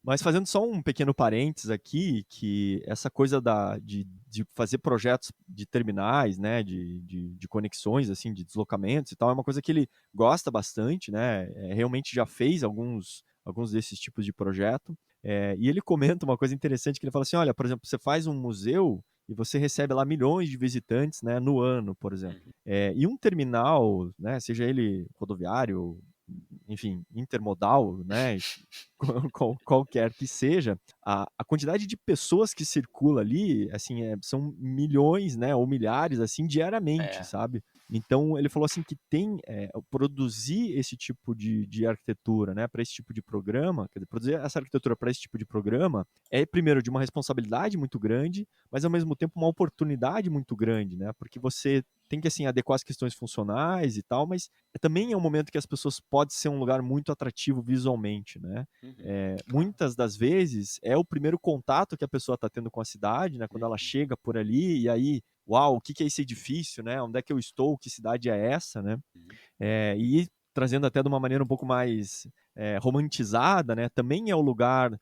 Mas fazendo só um pequeno parênteses aqui, que essa coisa de fazer projetos de terminais, né, de conexões, assim, de deslocamentos e tal, é uma coisa que ele gosta bastante, né, realmente já fez alguns desses tipos de projeto, e ele comenta uma coisa interessante, que ele fala assim, olha, por exemplo, você faz um museu e você recebe lá milhões de visitantes, né, no ano, por exemplo. E um terminal, né, seja ele rodoviário, enfim, intermodal, né, qualquer que seja, a quantidade de pessoas que circula ali, assim, são milhões, né, ou milhares, assim, diariamente, É. sabe? Então, ele falou assim que produzir esse tipo de arquitetura, né, para esse tipo de programa, quer dizer, produzir essa arquitetura para esse tipo de programa primeiro, de uma responsabilidade muito grande, mas ao mesmo tempo uma oportunidade muito grande, né, porque você tem que, assim, adequar as questões funcionais e tal, mas também é um momento que as pessoas pode ser um lugar muito atrativo visualmente, né? Claro. Muitas das vezes é o primeiro contato que a pessoa está tendo com a cidade, né? Quando ela chega por ali e aí, uau, o que é esse edifício, né? Onde é que eu estou? Que cidade é essa, né? E trazendo até de uma maneira um pouco mais romantizada, né? Também é o lugar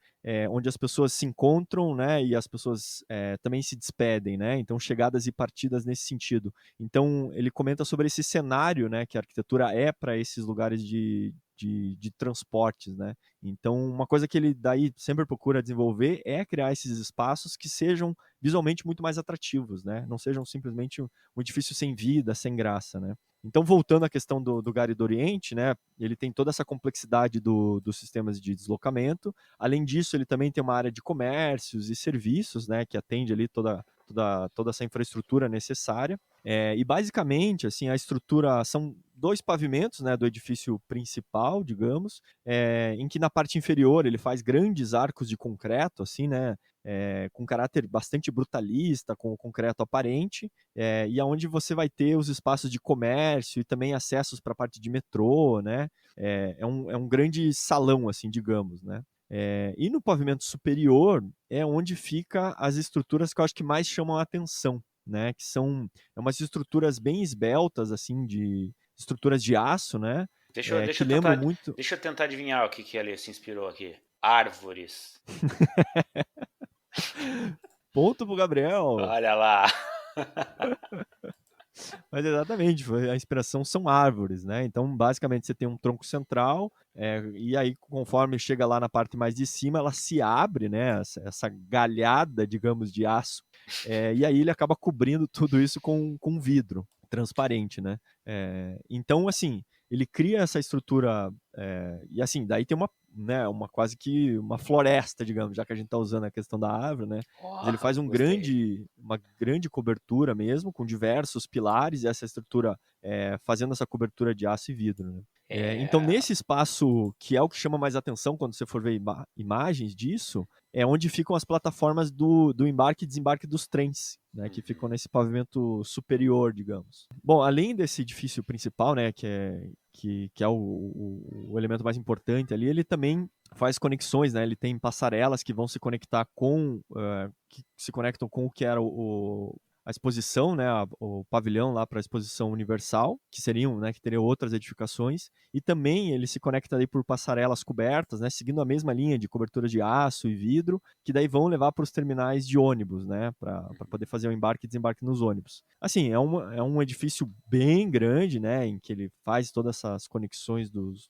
onde as pessoas se encontram, né? E as pessoas também se despedem, né? Então, chegadas e partidas nesse sentido. Então, ele comenta sobre esse cenário, né? Que a arquitetura é para esses lugares de transportes, né? Então, uma coisa que ele daí sempre procura desenvolver é criar esses espaços que sejam visualmente muito mais atrativos, né? Não sejam simplesmente um edifício sem vida, sem graça, né? Então, voltando à questão do Gare do Oriente, né, ele tem toda essa complexidade dos sistemas de deslocamento. Além disso, ele também tem uma área de comércios e serviços, né, que atende ali toda essa infraestrutura necessária. E basicamente, assim, a estrutura são 2 pavimentos, né, do edifício principal, digamos, em que na parte inferior ele faz grandes arcos de concreto, assim, né, com caráter bastante brutalista, com o concreto aparente, e aonde você vai ter os espaços de comércio e também acessos para a parte de metrô, né? É um grande salão, assim, digamos, né? E no pavimento superior é onde fica as estruturas que eu acho que mais chamam a atenção, né? Que são umas estruturas bem esbeltas, assim, de estruturas de aço, né? Deixa Que eu lembram tentar, muito. deixa eu tentar adivinhar o que ele se inspirou aqui. Árvores. Ponto pro Gabriel. Olha lá. Mas exatamente, a inspiração são árvores, né? Então, basicamente, você tem um tronco central, e aí, conforme chega lá na parte mais de cima, ela se abre, né? Essa galhada, digamos, de aço, e aí ele acaba cobrindo tudo isso com vidro. transparente, né? Então, assim, ele cria essa estrutura, e assim, daí tem uma quase que uma floresta, digamos, já que a gente está usando a questão da árvore, né? Mas ele faz Gostei. uma grande cobertura mesmo, com diversos pilares, e essa estrutura fazendo essa cobertura de aço e vidro, né? Então, nesse espaço, que é o que chama mais atenção quando você for ver imagens disso, é onde ficam as plataformas do embarque e desembarque dos trens, né, que ficam nesse pavimento superior, digamos. Bom, além desse edifício principal, né, que é o elemento mais importante ali, ele também faz conexões, né? Ele tem passarelas que vão se conectar que se conectam com o que era a exposição, né, o pavilhão lá para a exposição universal, que seriam, né, que teriam outras edificações, e também ele se conecta aí por passarelas cobertas, né, seguindo a mesma linha de cobertura de aço e vidro, que daí vão levar para os terminais de ônibus, né, para poder fazer o embarque e desembarque nos ônibus. Assim, é um edifício bem grande, né, em que ele faz todas essas conexões dos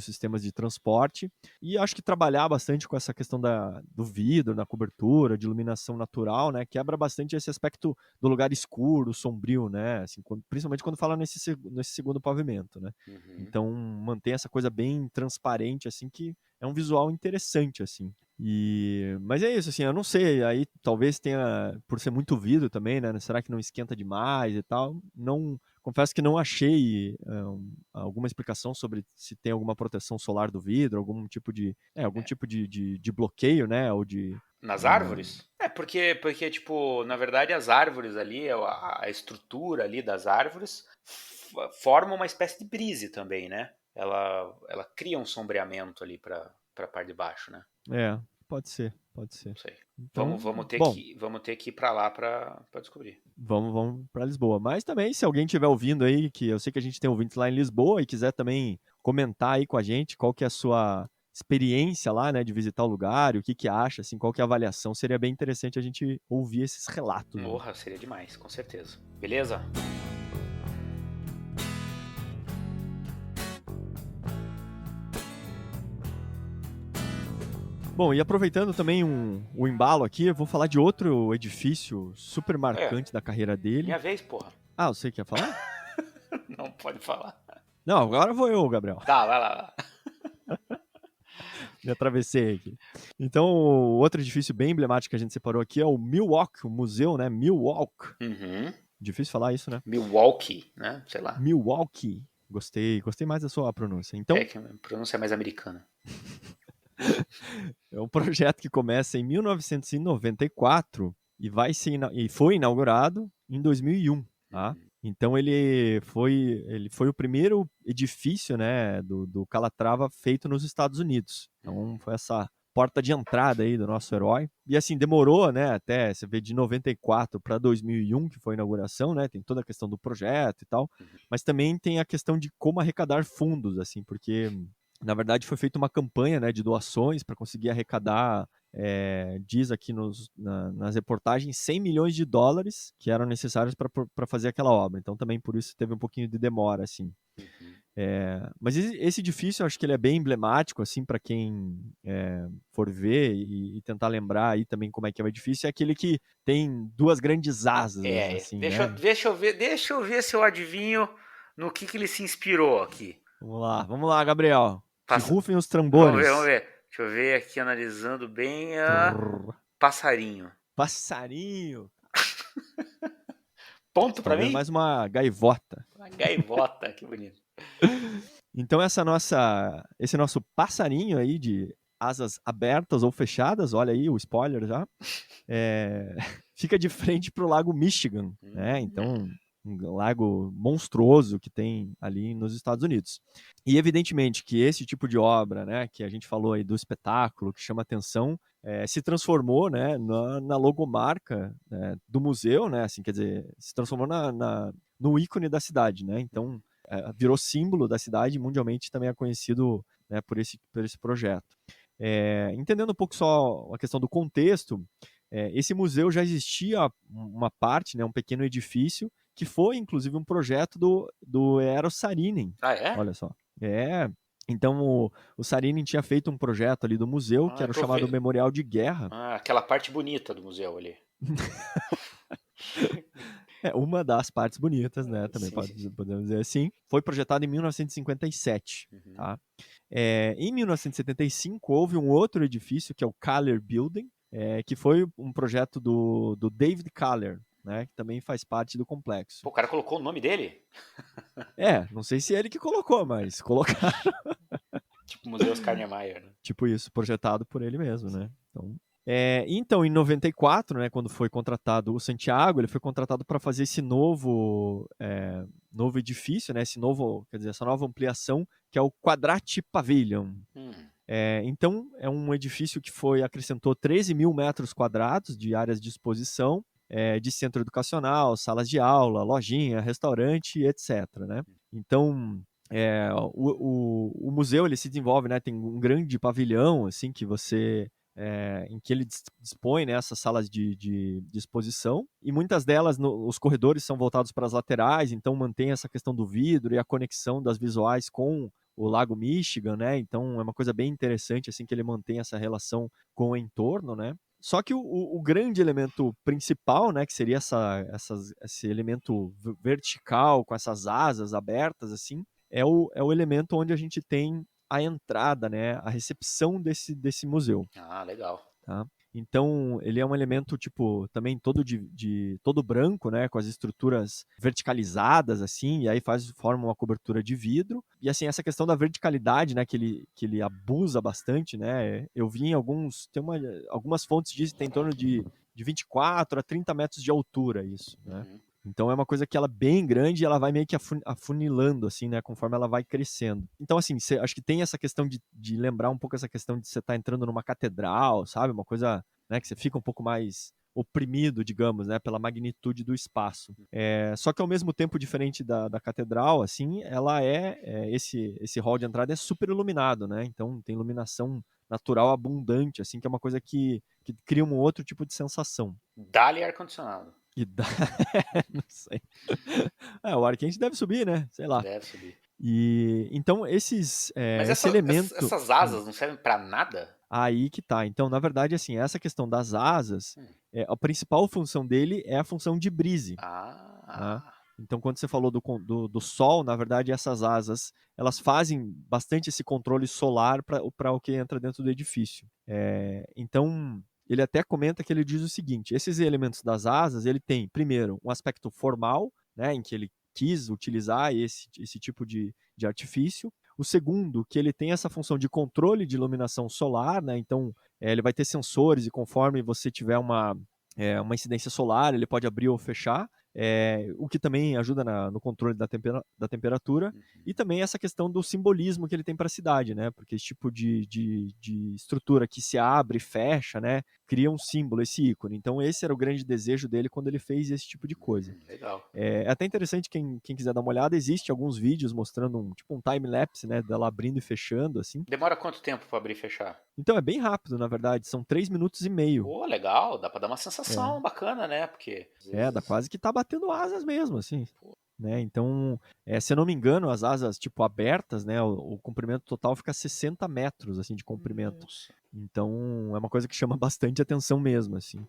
sistemas de transporte, e acho que trabalhar bastante com essa questão do vidro, da cobertura, de iluminação natural, né, quebra bastante esse aspecto do lugar escuro, sombrio, né, assim, principalmente quando fala nesse segundo pavimento, né. Então, mantém essa coisa bem transparente, assim, que é um visual interessante, assim. Mas é isso, assim, eu não sei, aí talvez tenha, por ser muito vidro também, né, será que não esquenta demais e tal? Não, confesso que não achei alguma explicação sobre se tem alguma proteção solar do vidro, algum tipo de bloqueio, né, ou de... Nas árvores? Porque, tipo, na verdade as árvores ali, a estrutura ali das árvores forma uma espécie de brise também, né? Ela cria um sombreamento ali pra parte de baixo, né? Pode ser, pode Não ser. sei. Então, bom, Vamos ter que ir pra lá pra descobrir. vamos para Lisboa. Mas também, se alguém estiver ouvindo aí, que eu sei que a gente tem ouvintes lá em Lisboa e quiser também comentar aí com a gente qual que é a sua experiência lá, né, de visitar o lugar, e o que que acha, assim, qual que é a avaliação, seria bem interessante a gente ouvir esses relatos, né? Porra, seria demais, com certeza. Beleza? Bom, e aproveitando também o embalo aqui, eu vou falar de outro edifício super É, marcante da carreira dele. minha vez, porra. Ah, você quer falar? Não pode falar. Não, agora vou eu, Gabriel. Tá, vai lá. Me atravessei aqui. Então, o outro edifício bem emblemático que a gente separou aqui é o Milwaukee, o museu, né? Milwaukee. Uhum. Difícil falar isso, né? Milwaukee, né? Sei lá. Milwaukee. Gostei mais da sua pronúncia. Então, Que a pronúncia é mais americana. é um projeto que começa em 1994 e foi inaugurado em 2001, tá? Então ele foi o primeiro edifício, né, do Calatrava feito nos Estados Unidos. Então foi essa porta de entrada aí do nosso herói. E assim, demorou, né, até, você vê, de 94 para 2001, que foi a inauguração, né, tem toda a questão do projeto e tal, mas também tem a questão de como arrecadar fundos, assim, porque na verdade foi feita uma campanha, né, de doações para conseguir arrecadar, diz aqui nas reportagens, 100 milhões de dólares que eram necessários para fazer aquela obra. Então também por isso teve um pouquinho de demora, assim. Mas esse edifício, eu acho que ele é bem emblemático, assim, para quem for ver e tentar lembrar aí também como é que é o edifício. É aquele que tem duas grandes asas, assim, né? Deixa eu ver se eu adivinho no que ele se inspirou aqui. Vamos lá, Gabriel. Que Passa... rufem os vamos tambores. ver. Deixa eu ver aqui analisando bem a Trrr. passarinho. Passarinho. Ponto pra Talvez mim? mais uma gaivota. Uma gaivota, que bonito. Então esse nosso passarinho aí de asas abertas ou fechadas, olha aí o spoiler já, fica de frente para o Lago Michigan, né? Então um lago monstruoso que tem ali nos Estados Unidos. E evidentemente que esse tipo de obra, né, que a gente falou aí do espetáculo, que chama atenção, se transformou, né, na logomarca, né, do museu, né, assim, quer dizer, se transformou no ícone da cidade, né? Então virou símbolo da cidade, mundialmente também é conhecido, né, por esse projeto. Entendendo um pouco só a questão do contexto, esse museu já existia uma parte, né, um pequeno edifício, que foi inclusive um projeto do Eero Saarinen. Ah, é? Olha só. Então o Saarinen tinha feito um projeto ali do museu, que Ah, era o chamado Memorial de Guerra. aquela parte bonita do museu ali. É uma das partes bonitas, né? Também Sim. podemos dizer assim. Foi projetado em 1957, Uhum. tá? Em 1975, houve um outro edifício, que é o Kaller Building, que foi um projeto do David Kaller, né? Que também faz parte do complexo. Pô, o cara colocou o nome dele? Não sei se é ele que colocou, mas colocaram. Tipo Museu Oscar Niemeyer, né? Tipo isso, projetado por ele mesmo, né? Então, em 94, né, quando foi contratado o Santiago, ele foi contratado para fazer esse novo edifício, né, essa nova ampliação, que é o Quadrati Pavilion. Então, é um edifício que acrescentou 13 mil metros quadrados de áreas de exposição, de centro educacional, salas de aula, lojinha, restaurante, etc. Né? Então, o museu ele se desenvolve, né, tem um grande pavilhão assim que em que ele dispõe, né, essas salas de exposição, e muitas delas, os corredores são voltados para as laterais, então mantém essa questão do vidro e a conexão das visuais com o Lago Michigan, né? Então é uma coisa bem interessante assim que ele mantém essa relação com o entorno, né? Só que o grande elemento principal, né, que seria esse elemento vertical com essas asas abertas assim, é o elemento onde a gente tem a entrada, né, a recepção desse museu. Ah, legal. Tá? Então, ele é um elemento, tipo, também todo todo branco, né, com as estruturas verticalizadas, assim, e aí forma uma cobertura de vidro. E, assim, essa questão da verticalidade, né, que ele abusa bastante, né, eu vi em algumas fontes dizem que tem em torno de 24 a 30 metros de altura isso, né. Então é uma coisa que ela é bem grande e ela vai meio que afunilando, assim, né, conforme ela vai crescendo. Então, assim, acho que tem essa questão de lembrar um pouco essa questão de você estar entrando numa catedral, sabe? Uma coisa, né, que você fica um pouco mais oprimido, digamos, né, pela magnitude do espaço. Só que ao mesmo tempo, diferente da catedral, assim, ela esse hall de entrada é super iluminado, né? Então tem iluminação natural abundante, assim, que é uma coisa que cria um outro tipo de sensação. Dá-lhe ar-condicionado. E dá... não sei. O ar quente deve subir, né? Sei lá. Deve subir. Então, Mas esse elemento... essas asas não servem pra nada? Aí que tá. Então, na verdade, assim, essa questão das asas, a principal função dele é a função de brise. Tá? Então, quando você falou do sol, na verdade, essas asas, elas fazem bastante esse controle solar para o que entra dentro do edifício. Então, ele até comenta que ele diz o seguinte, esses elementos das asas, ele tem, primeiro, um aspecto formal, né, em que ele quis utilizar esse tipo de artifício. O segundo, que ele tem essa função de controle de iluminação solar, né, então ele vai ter sensores e conforme você tiver uma incidência solar, ele pode abrir ou fechar, o que também ajuda no controle da temperatura, e também essa questão do simbolismo que ele tem para a cidade, né? Porque esse tipo de estrutura que se abre e fecha, né? Cria um símbolo, esse ícone. Então esse era o grande desejo dele quando ele fez esse tipo de coisa. Legal. É até interessante, quem quiser dar uma olhada, existe alguns vídeos mostrando um time-lapse, né? Dela abrindo e fechando, assim. Demora quanto tempo para abrir e fechar? Então é bem rápido, na verdade, são 3 minutos e meio. Pô, legal, dá pra dar uma sensação bacana, né? Porque. Dá quase que tá batendo asas mesmo, assim. Né? Então, se eu não me engano, as asas, tipo, abertas, né? O comprimento total fica 60 metros, assim, de comprimento. Nossa. Então, é uma coisa que chama bastante atenção mesmo, assim.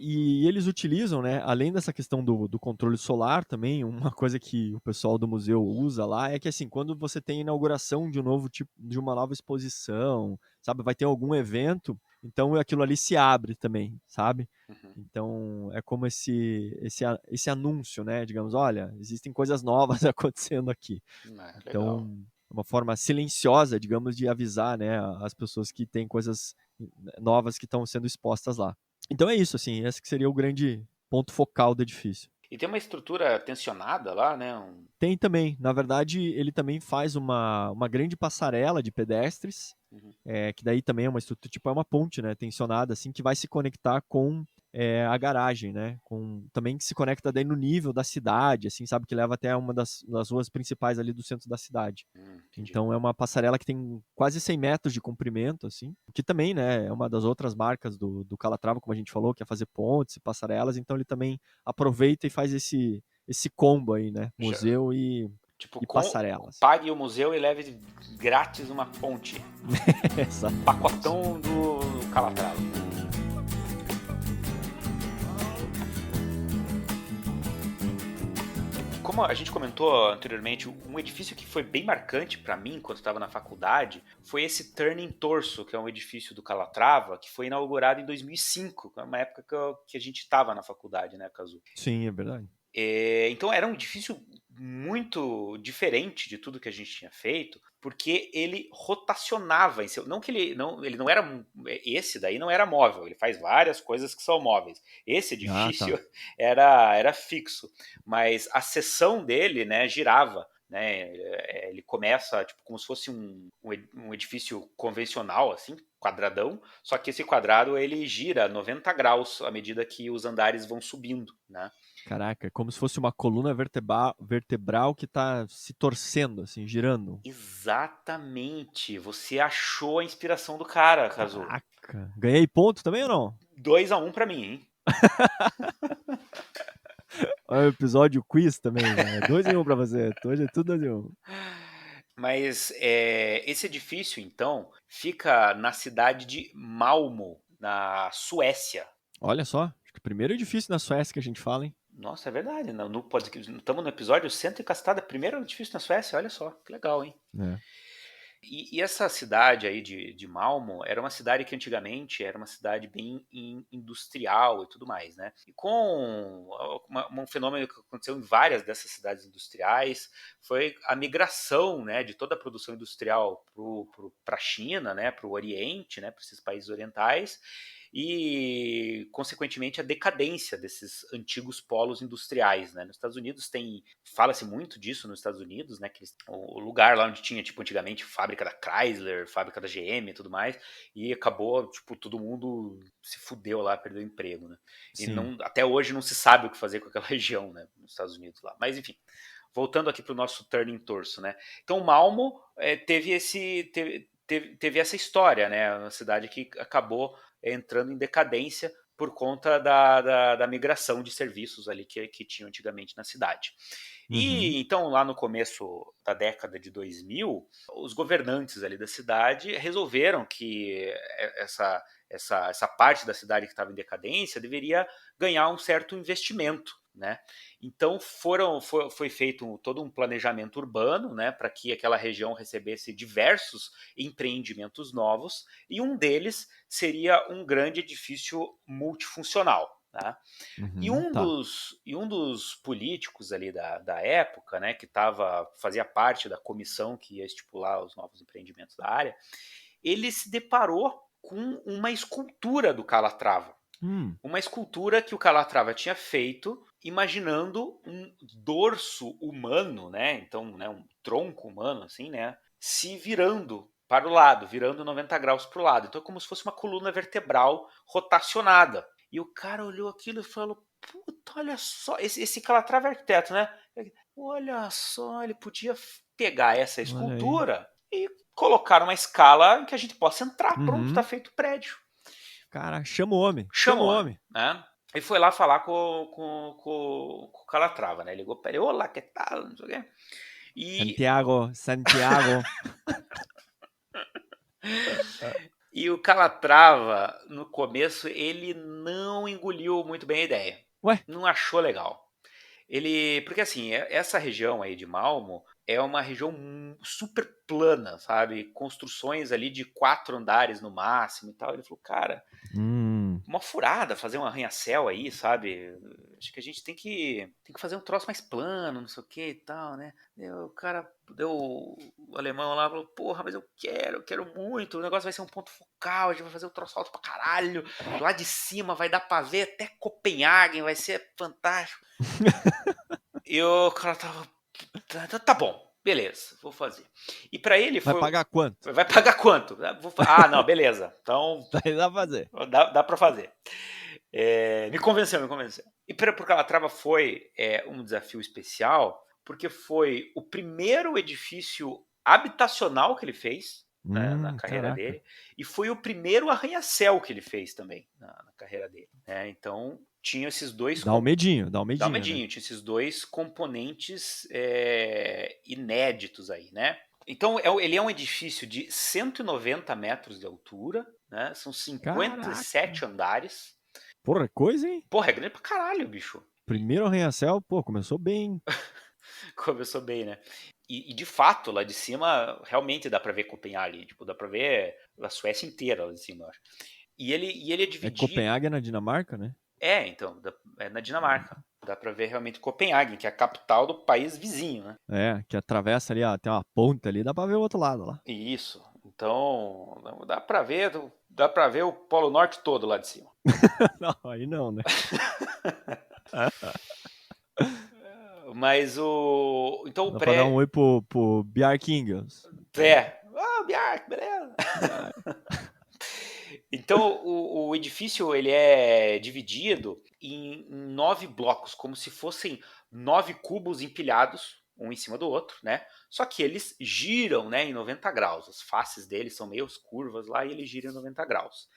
E eles utilizam, né? Além dessa questão do controle solar também, uma coisa que o pessoal do museu usa lá é que, assim, quando você tem inauguração de um novo tipo, de uma nova exposição, sabe? Vai ter algum evento, então aquilo ali se abre também, sabe? Então, é como esse anúncio, né? Digamos, olha, existem coisas novas acontecendo aqui. Então, é uma forma silenciosa, digamos, de avisar, né, as pessoas que tem coisas novas que estão sendo expostas lá. Então é isso, assim, esse que seria o grande ponto focal do edifício. E tem uma estrutura tensionada lá, né? Tem também. Na verdade, ele também faz uma grande passarela de pedestres, que daí também é uma estrutura, tipo, é uma ponte, né, tensionada, assim, que vai se conectar com a garagem, né, também que se conecta daí no nível da cidade, assim, sabe, que leva até uma das ruas principais ali do centro da cidade. Então é uma passarela que tem quase 100 metros de comprimento, assim, que também, né, é uma das outras marcas do Calatrava, como a gente falou, que é fazer pontes e passarelas, então ele também aproveita e faz esse combo aí, né, museu e passarelas. Pague o museu e leve grátis uma ponte. Pacotão do Calatrava. como a gente comentou anteriormente, um edifício que foi bem marcante para mim quando estava na faculdade foi esse Turning Torso, que é um edifício do Calatrava, que foi inaugurado em 2005, que é uma época que a gente estava na faculdade, né, Cazu? Sim, é verdade. Então era um edifício muito diferente de tudo que a gente tinha feito, porque ele rotacionava em seu, não que ele não era esse daí não era móvel, ele faz várias coisas que são móveis. Esse Ah, edifício tá. era fixo, mas a seção dele, né, girava. Né, ele começa tipo, como se fosse um edifício convencional, assim, quadradão, só que esse quadrado ele gira 90 graus à medida que os andares vão subindo, né? Caraca, é como se fosse uma coluna vertebral que tá se torcendo, assim, girando. Exatamente. Você achou a inspiração do cara, Kazu. Caraca. Ganhei ponto também ou não? 2-1 pra mim, hein? Olha o episódio quiz também, já. É 2-1 pra você. Hoje é tudo 2-1. Mas esse edifício, então, fica na cidade de Malmo, na Suécia. Olha só, acho que o primeiro edifício na Suécia que a gente fala, hein? Nossa, é verdade. Estamos no episódio 100 e castada, primeiro edifício na Suécia. Olha só, que legal, hein? É. E essa cidade aí de Malmo era uma cidade que antigamente era uma cidade bem industrial e tudo mais, né? E com um fenômeno que aconteceu em várias dessas cidades industriais foi a migração, né, de toda a produção industrial para a China, né, para o Oriente, né, para esses países orientais e, consequentemente, a decadência desses antigos polos industriais, né? Nos Estados Unidos fala-se muito disso nos Estados Unidos, né? Que o lugar lá onde tinha, tipo, antigamente fábrica da Chrysler, fábrica da GM e tudo mais, e acabou, tipo, todo mundo se fudeu lá, perdeu emprego, né? E Sim. até hoje não se sabe o que fazer com aquela região, né? Nos Estados Unidos lá. Mas, enfim, voltando aqui para o nosso turning torso, né? Então, Malmo teve essa história, né? Uma cidade que acabou entrando em decadência por conta da migração de serviços ali que tinham antigamente na cidade. Uhum. E então, lá no começo da década de 2000, os governantes ali da cidade resolveram que essa parte da cidade que estava em decadência deveria ganhar um certo investimento. Né? Então foi feito todo um planejamento urbano, né, para que aquela região recebesse diversos empreendimentos novos, e um deles seria um grande edifício multifuncional. Né? E Uhum. um Tá. dos políticos ali da época, né, que fazia parte da comissão que ia estipular os novos empreendimentos da área, ele se deparou com uma escultura do Calatrava. Hum. Uma escultura que o Calatrava tinha feito imaginando um dorso humano, né? Então, né, um tronco humano, assim, né? Se virando para o lado, virando 90 graus para o lado. Então é como se fosse uma coluna vertebral rotacionada. E o cara olhou aquilo e falou: Puta, olha só, esse Calatrava é arquiteto, né? Olha só, ele podia pegar essa Olha aí. escultura e colocar uma escala em que a gente possa entrar. Pronto, está Uhum. feito o prédio. Cara, chama o homem. Chama Chama o o homem, homem. né? E foi lá falar com o Calatrava, né? Ligou para ele: Olá, que tal? Não sei o quê. E, Santiago, Santiago. e o Calatrava, no começo, ele não engoliu muito bem a ideia. Ué? Não achou legal. Porque assim, essa região aí de Malmo é uma região super plana, sabe? Construções ali de 4 andares no máximo e tal. Ele falou, cara, Hum. uma furada fazer um arranha-céu aí, sabe? Acho que a gente tem que fazer um troço mais plano, não sei o que e tal, né? O cara deu o alemão lá, falou, porra, mas eu quero muito, o negócio vai ser um ponto focal, a gente vai fazer um troço alto pra caralho, lá de cima vai dar pra ver até Copenhague, vai ser fantástico. E o cara tava, tá bom, beleza, vou fazer. E pra ele Vai foi, pagar quanto? vai pagar quanto? Não, beleza, então Daí dá pra fazer. dá pra fazer. Me convenceu, me convenceu. E para o Calatrava foi um desafio especial, porque foi o primeiro edifício habitacional que ele fez, né, na carreira Caraca. dele, e foi o primeiro arranha-céu que ele fez também na carreira dele. Né? Então, tinha esses dois. Dá um Dá um medinho, né? medinho, tinha esses dois componentes inéditos aí, né? Então, ele é um edifício de 190 metros de altura, né? São Caraca. 57 andares. Porra, coisa, hein? Porra, é grande pra caralho, bicho. Primeiro arranha-céu, pô, começou bem. Começou bem, né? E de fato, lá de cima, realmente dá pra ver Copenhague. Tipo, dá pra ver a Suécia inteira lá de cima, eu acho. E ele é É dividido. Copenhague na Dinamarca, né? Então, é na Dinamarca. Dá pra ver realmente Copenhague, que é a capital do país vizinho, né? É, que atravessa ali, ó, tem uma ponte ali, dá pra ver o outro lado lá. Isso. Então, dá pra ver o Polo Norte todo lá de cima. Não, aí não, né? Mas o. Então o Dá pra dar um pré. oi pro Bjarkingels. Biark, beleza. Ah, Então o edifício ele é dividido em 9 blocos, como se fossem 9 cubos empilhados, um em cima do outro, né? Só que eles giram, né, em 90 graus. As faces deles são meio curvas lá e ele gira em 90 graus.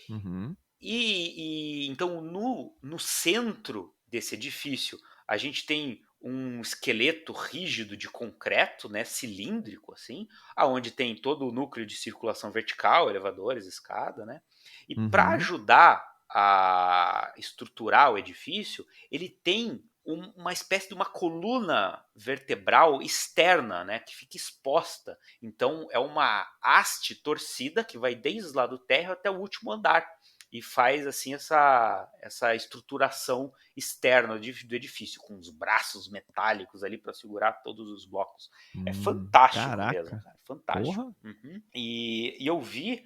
uhum, Então no centro desse edifício a gente tem um esqueleto rígido de concreto, né, cilíndrico assim, aonde tem todo o núcleo de circulação vertical, elevadores, escada, né? E para uhum, ajudar a estruturar o edifício, ele tem uma espécie de uma coluna vertebral externa, né, que fica exposta. Então é uma haste torcida que vai desde lá do térreo até o último andar e faz assim essa estruturação externa do edifício, com os braços metálicos ali para segurar todos os blocos. É fantástico mesmo, caraca, cara, fantástico. porra, Uhum. E eu vi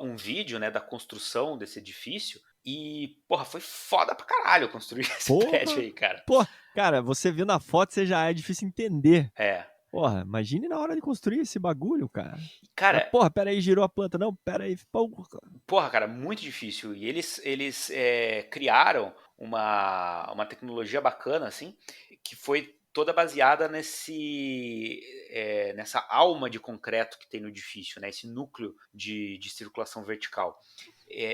um vídeo, né, da construção desse edifício e, porra, foi foda pra caralho construir esse prédio porra, aí, cara. porra. Cara, você viu na foto, você já é difícil entender. É. Porra, imagine na hora de construir esse bagulho, cara. Cara, Porra, pera aí, girou a planta. Não, pera aí, porra. porra, cara, muito difícil. E eles criaram uma tecnologia bacana, assim, que foi toda baseada nessa alma de concreto que tem no edifício, né? Esse núcleo de circulação vertical.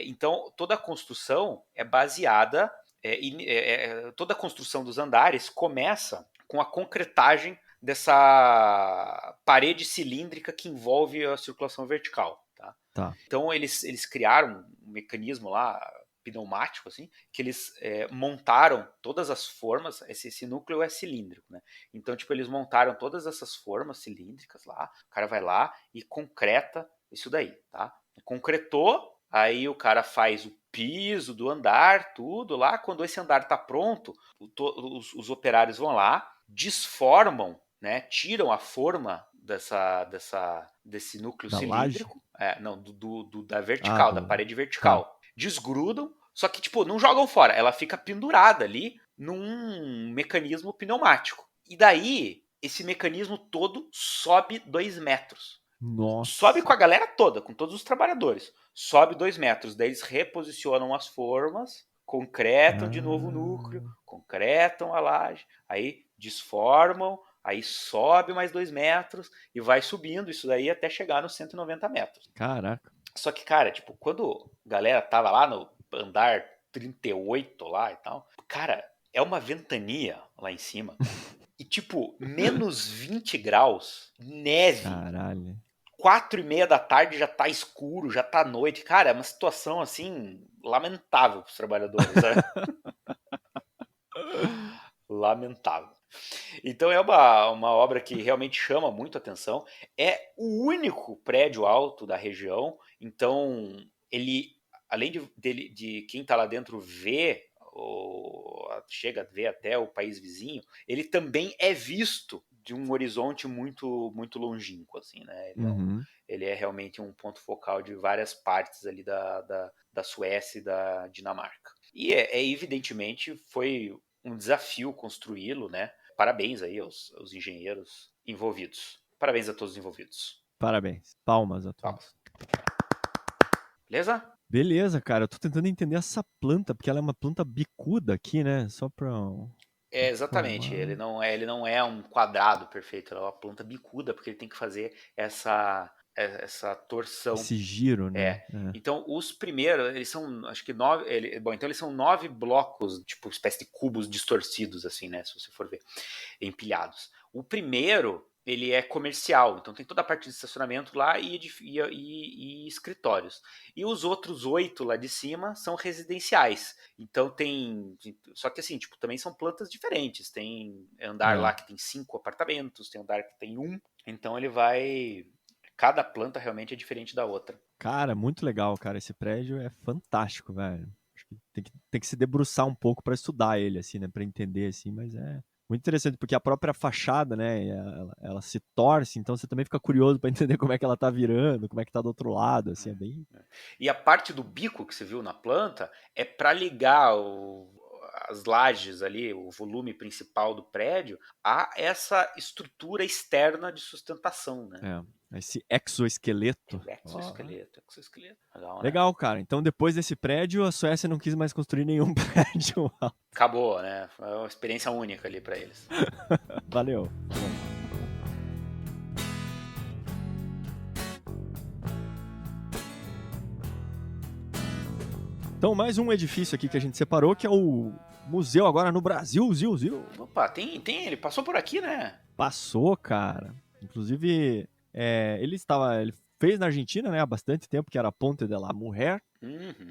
Então, toda a construção é baseada, toda a construção dos andares começa com a concretagem dessa parede cilíndrica que envolve a circulação vertical. Tá? Tá. Então eles criaram um mecanismo lá pneumático assim, que eles montaram todas as formas. Esse núcleo é cilíndrico, né? Então tipo eles montaram todas essas formas cilíndricas lá. O cara vai lá e concreta isso daí, tá? Concretou, aí o cara faz o piso do andar, tudo lá. Quando esse andar tá pronto, os operários vão lá, desformam, né? Tiram a forma desse núcleo Da laje? cilíndrico, não, da Ah, vertical, da do. parede Tá. vertical. Desgrudam, só que, tipo, não jogam fora, ela fica pendurada ali num mecanismo pneumático. E daí, esse mecanismo todo sobe 2 metros. Sobe com Nossa. a galera toda, com todos os trabalhadores. Sobe 2 metros, daí eles reposicionam as formas, concretam de novo o núcleo, Ah, concretam a laje, aí desformam, aí sobe mais 2 metros e vai subindo isso daí até chegar nos 190 metros. caraca. Só que, cara, tipo, quando a galera tava lá no andar 38 lá e tal, cara, é uma ventania lá em cima. E, tipo, menos 20 graus, neve, Caralho. 4:30 da tarde já tá escuro, já tá noite. Cara, é uma situação, assim, lamentável pros trabalhadores, sabe? Lamentável. Então é uma obra que realmente chama muito atenção. É o único prédio alto da região, então ele, além de quem está lá dentro ver, chega a ver até o país vizinho, ele também é visto de um horizonte muito muito longínquo, assim, né? Uhum. Ele é realmente um ponto focal de várias partes ali da Suécia e da Dinamarca. E evidentemente foi um desafio construí-lo, né? Parabéns aí aos engenheiros envolvidos. Parabéns a todos os envolvidos. Parabéns. Palmas a todos. Vamos. Beleza? Beleza, cara. Eu tô tentando entender essa planta, porque ela é uma planta bicuda aqui, né? Só pra Exatamente. informar. Ele não é um quadrado perfeito, ele é uma planta bicuda, porque ele tem que fazer essa torção. Esse giro, né? É. É. Então, os primeiros, eles são, acho que 9. Bom, então eles são 9 blocos, tipo, espécie de cubos distorcidos, assim, né? Se você for ver, empilhados. O primeiro ele é comercial, então tem toda a parte de estacionamento lá e escritórios. E os outros 8 lá de cima são residenciais. Então tem. Só que assim, tipo, também são plantas diferentes. Tem andar É. lá que tem 5 apartamentos, tem andar que tem 1. Então ele vai. Cada planta realmente é diferente da outra. Cara, muito legal, cara. Esse prédio é fantástico, velho. Acho que tem que se debruçar um pouco pra estudar ele, assim, né? Pra entender, assim, mas é muito interessante, porque a própria fachada, né? Ela se torce, então você também fica curioso pra entender como é que ela tá virando, como é que tá do outro lado, assim, é bem. E a parte do bico que você viu na planta é para ligar as lajes ali, o volume principal do prédio, a essa estrutura externa de sustentação, né? Esse exoesqueleto. Ó, Exoesqueleto. Legal, né? legal, cara. Então, depois desse prédio, a Suécia não quis mais construir nenhum prédio. Acabou, né? Foi uma experiência única ali para eles. Valeu. Então, mais um edifício aqui que a gente separou, que é o museu agora no Brasil, Zil. Opa, tem, ele passou por aqui, né? Passou, cara. Inclusive, ele fez na Argentina, né, há bastante tempo, que era a Ponte de la Mujer,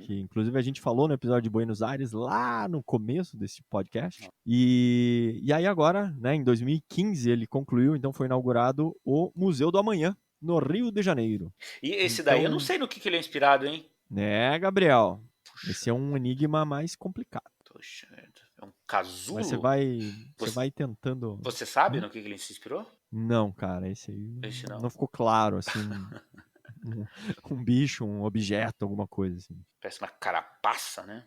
que inclusive a gente falou no episódio de Buenos Aires, lá no começo desse podcast. E aí agora, né, em 2015, ele concluiu, então foi inaugurado o Museu do Amanhã, no Rio de Janeiro. E esse daí eu não sei no que ele é inspirado, hein? Né, Gabriel? Esse é um enigma mais complicado. Poxa, é um casulo? Mas você vai tentando. Você sabe no que ele se inspirou? Não, cara, esse aí Esse não ficou claro, assim, um bicho, um objeto, alguma coisa assim. Parece uma carapaça, né?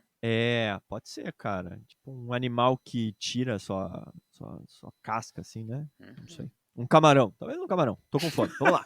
Pode ser, cara. Tipo um animal que tira sua casca, assim, né? Não sei. Um camarão, talvez um camarão. Tô com fome, vamos lá.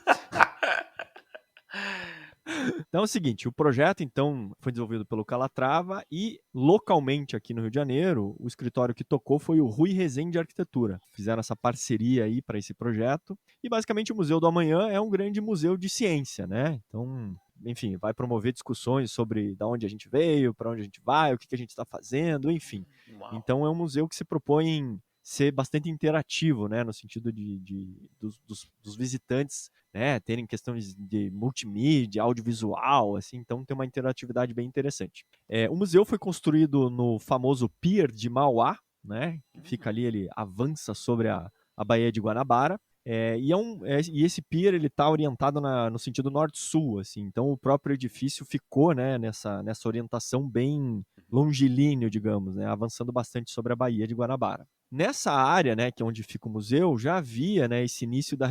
Então é o seguinte, o projeto então foi desenvolvido pelo Calatrava e localmente aqui no Rio de Janeiro, o escritório que tocou foi o Rui Rezende Arquitetura. Fizeram essa parceria aí para esse projeto e basicamente o Museu do Amanhã é um grande museu de ciência, né? Então, enfim, vai promover discussões sobre da onde a gente veio, para onde a gente vai, o que a gente está fazendo, enfim. Uau. Então é um museu que se propõe em ser bastante interativo, né, no sentido dos visitantes, né, terem questões de multimídia, audiovisual, assim, então tem uma interatividade bem interessante. O museu foi construído no famoso Pier de Mauá, né, que fica ali, ele avança sobre a Baía de Guanabara, e esse pier ele está orientado no sentido norte-sul, assim, então o próprio edifício ficou, né, nessa orientação bem longilíneo, digamos, né, avançando bastante sobre a Baía de Guanabara. Nessa área, né, que é onde fica o museu, já havia, né, esse início da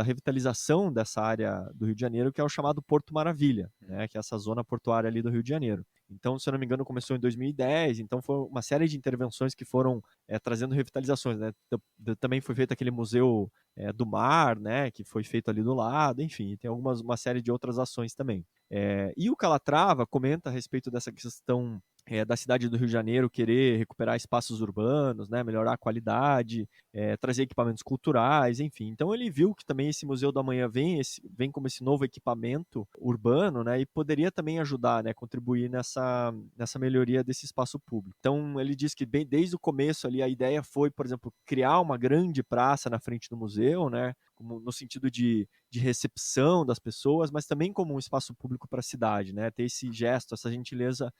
revitalização dessa área do Rio de Janeiro, que é o chamado Porto Maravilha, né, que é essa zona portuária ali do Rio de Janeiro. Então, se eu não me engano, começou em 2010, então foi uma série de intervenções que foram trazendo revitalizações, né? Também foi feito aquele museu do mar, né, que foi feito ali do lado, enfim, tem uma série de outras ações também. E o Calatrava comenta a respeito dessa questão da cidade do Rio de Janeiro querer recuperar espaços urbanos, né, melhorar a qualidade, trazer equipamentos culturais, enfim. Então ele viu que também esse Museu do Amanhã vem como esse novo equipamento urbano, né, e poderia também ajudar, né, contribuir nessa melhoria desse espaço público. Então ele diz que bem desde o começo ali a ideia foi, por exemplo, criar uma grande praça na frente do museu, né, no sentido de recepção das pessoas, mas também como um espaço público para a cidade, né? Ter esse gesto, essa gentileza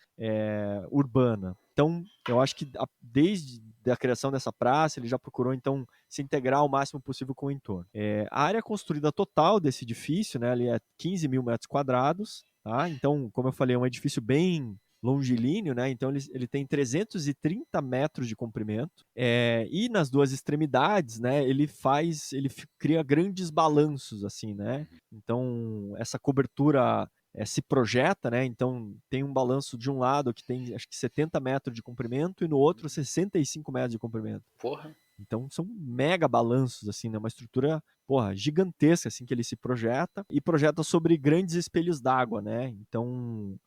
urbana. Então, eu acho que desde a criação dessa praça, ele já procurou, então, se integrar o máximo possível com o entorno. A área construída total desse edifício, né, ali é 15 mil metros quadrados, tá? Então, como eu falei, é um edifício bem longilíneo, né? Então ele tem 330 metros de comprimento e nas duas extremidades, né? Ele cria grandes balanços, assim, né? Então essa cobertura se projeta, né? Então tem um balanço de um lado que tem acho que 70 metros de comprimento e no outro 65 metros de comprimento. Porra. Então são mega balanços, assim, né? Uma estrutura, porra, gigantesca, assim, que ele se projeta e projeta sobre grandes espelhos d'água, né? Então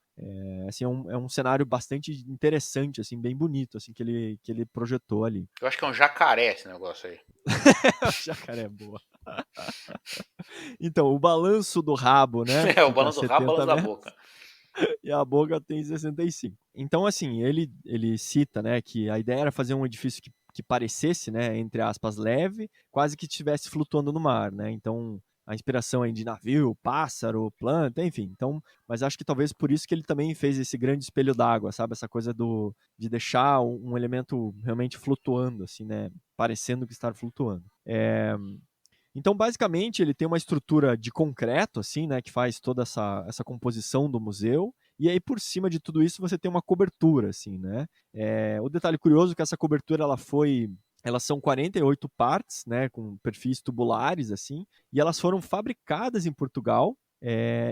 assim, é um cenário bastante interessante, assim, bem bonito, assim, que ele projetou ali. Eu acho que é um jacaré esse negócio aí. Jacaré é boa. Então, o balanço do rabo, né? O balanço do rabo, balanço da boca. E a boca tem 65. Então, assim, ele cita, né, que a ideia era fazer um edifício que que parecesse, né, entre aspas, leve, quase que estivesse flutuando no mar, né? Então, a inspiração aí de navio, pássaro, planta, enfim. Então, mas acho que talvez por isso que ele também fez esse grande espelho d'água, sabe? Essa coisa de deixar um elemento realmente flutuando, assim, né? Parecendo que está flutuando. Então, basicamente, ele tem uma estrutura de concreto, assim, né? Que faz toda essa composição do museu. E aí, por cima de tudo isso, você tem uma cobertura, assim, né? O detalhe curioso é que essa cobertura, elas são 48 partes, né, com perfis tubulares, assim, e elas foram fabricadas em Portugal,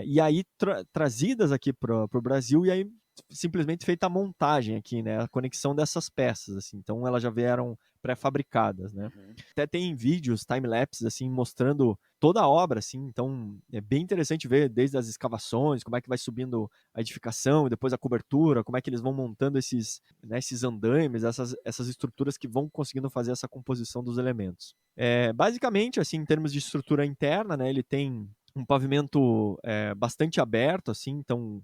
e aí trazidas aqui para o Brasil, e aí simplesmente feita a montagem aqui, né, a conexão dessas peças, assim, então elas já vieram pré-fabricadas, né. Uhum. Até tem vídeos, time-lapse, assim, mostrando toda a obra, assim, então é bem interessante ver desde as escavações, como é que vai subindo a edificação, e depois a cobertura, como é que eles vão montando esses, né, esses andaimes, essas estruturas que vão conseguindo fazer essa composição dos elementos. Basicamente, assim, em termos de estrutura interna, né, ele tem um pavimento bastante aberto, assim, então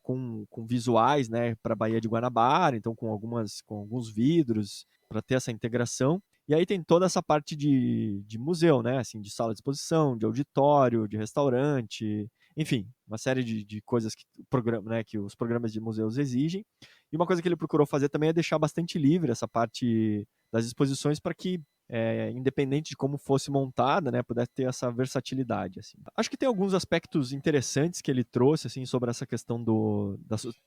com visuais, né, para a Baía de Guanabara, então com alguns vidros para ter essa integração. E aí tem toda essa parte de museu, né, assim, de sala de exposição, de auditório, de restaurante, enfim, uma série de coisas né, que os programas de museus exigem. E uma coisa que ele procurou fazer também é deixar bastante livre essa parte das exposições para que, independente de como fosse montada, né, pudesse ter essa versatilidade. Assim. Acho que tem alguns aspectos interessantes que ele trouxe assim, sobre essa questão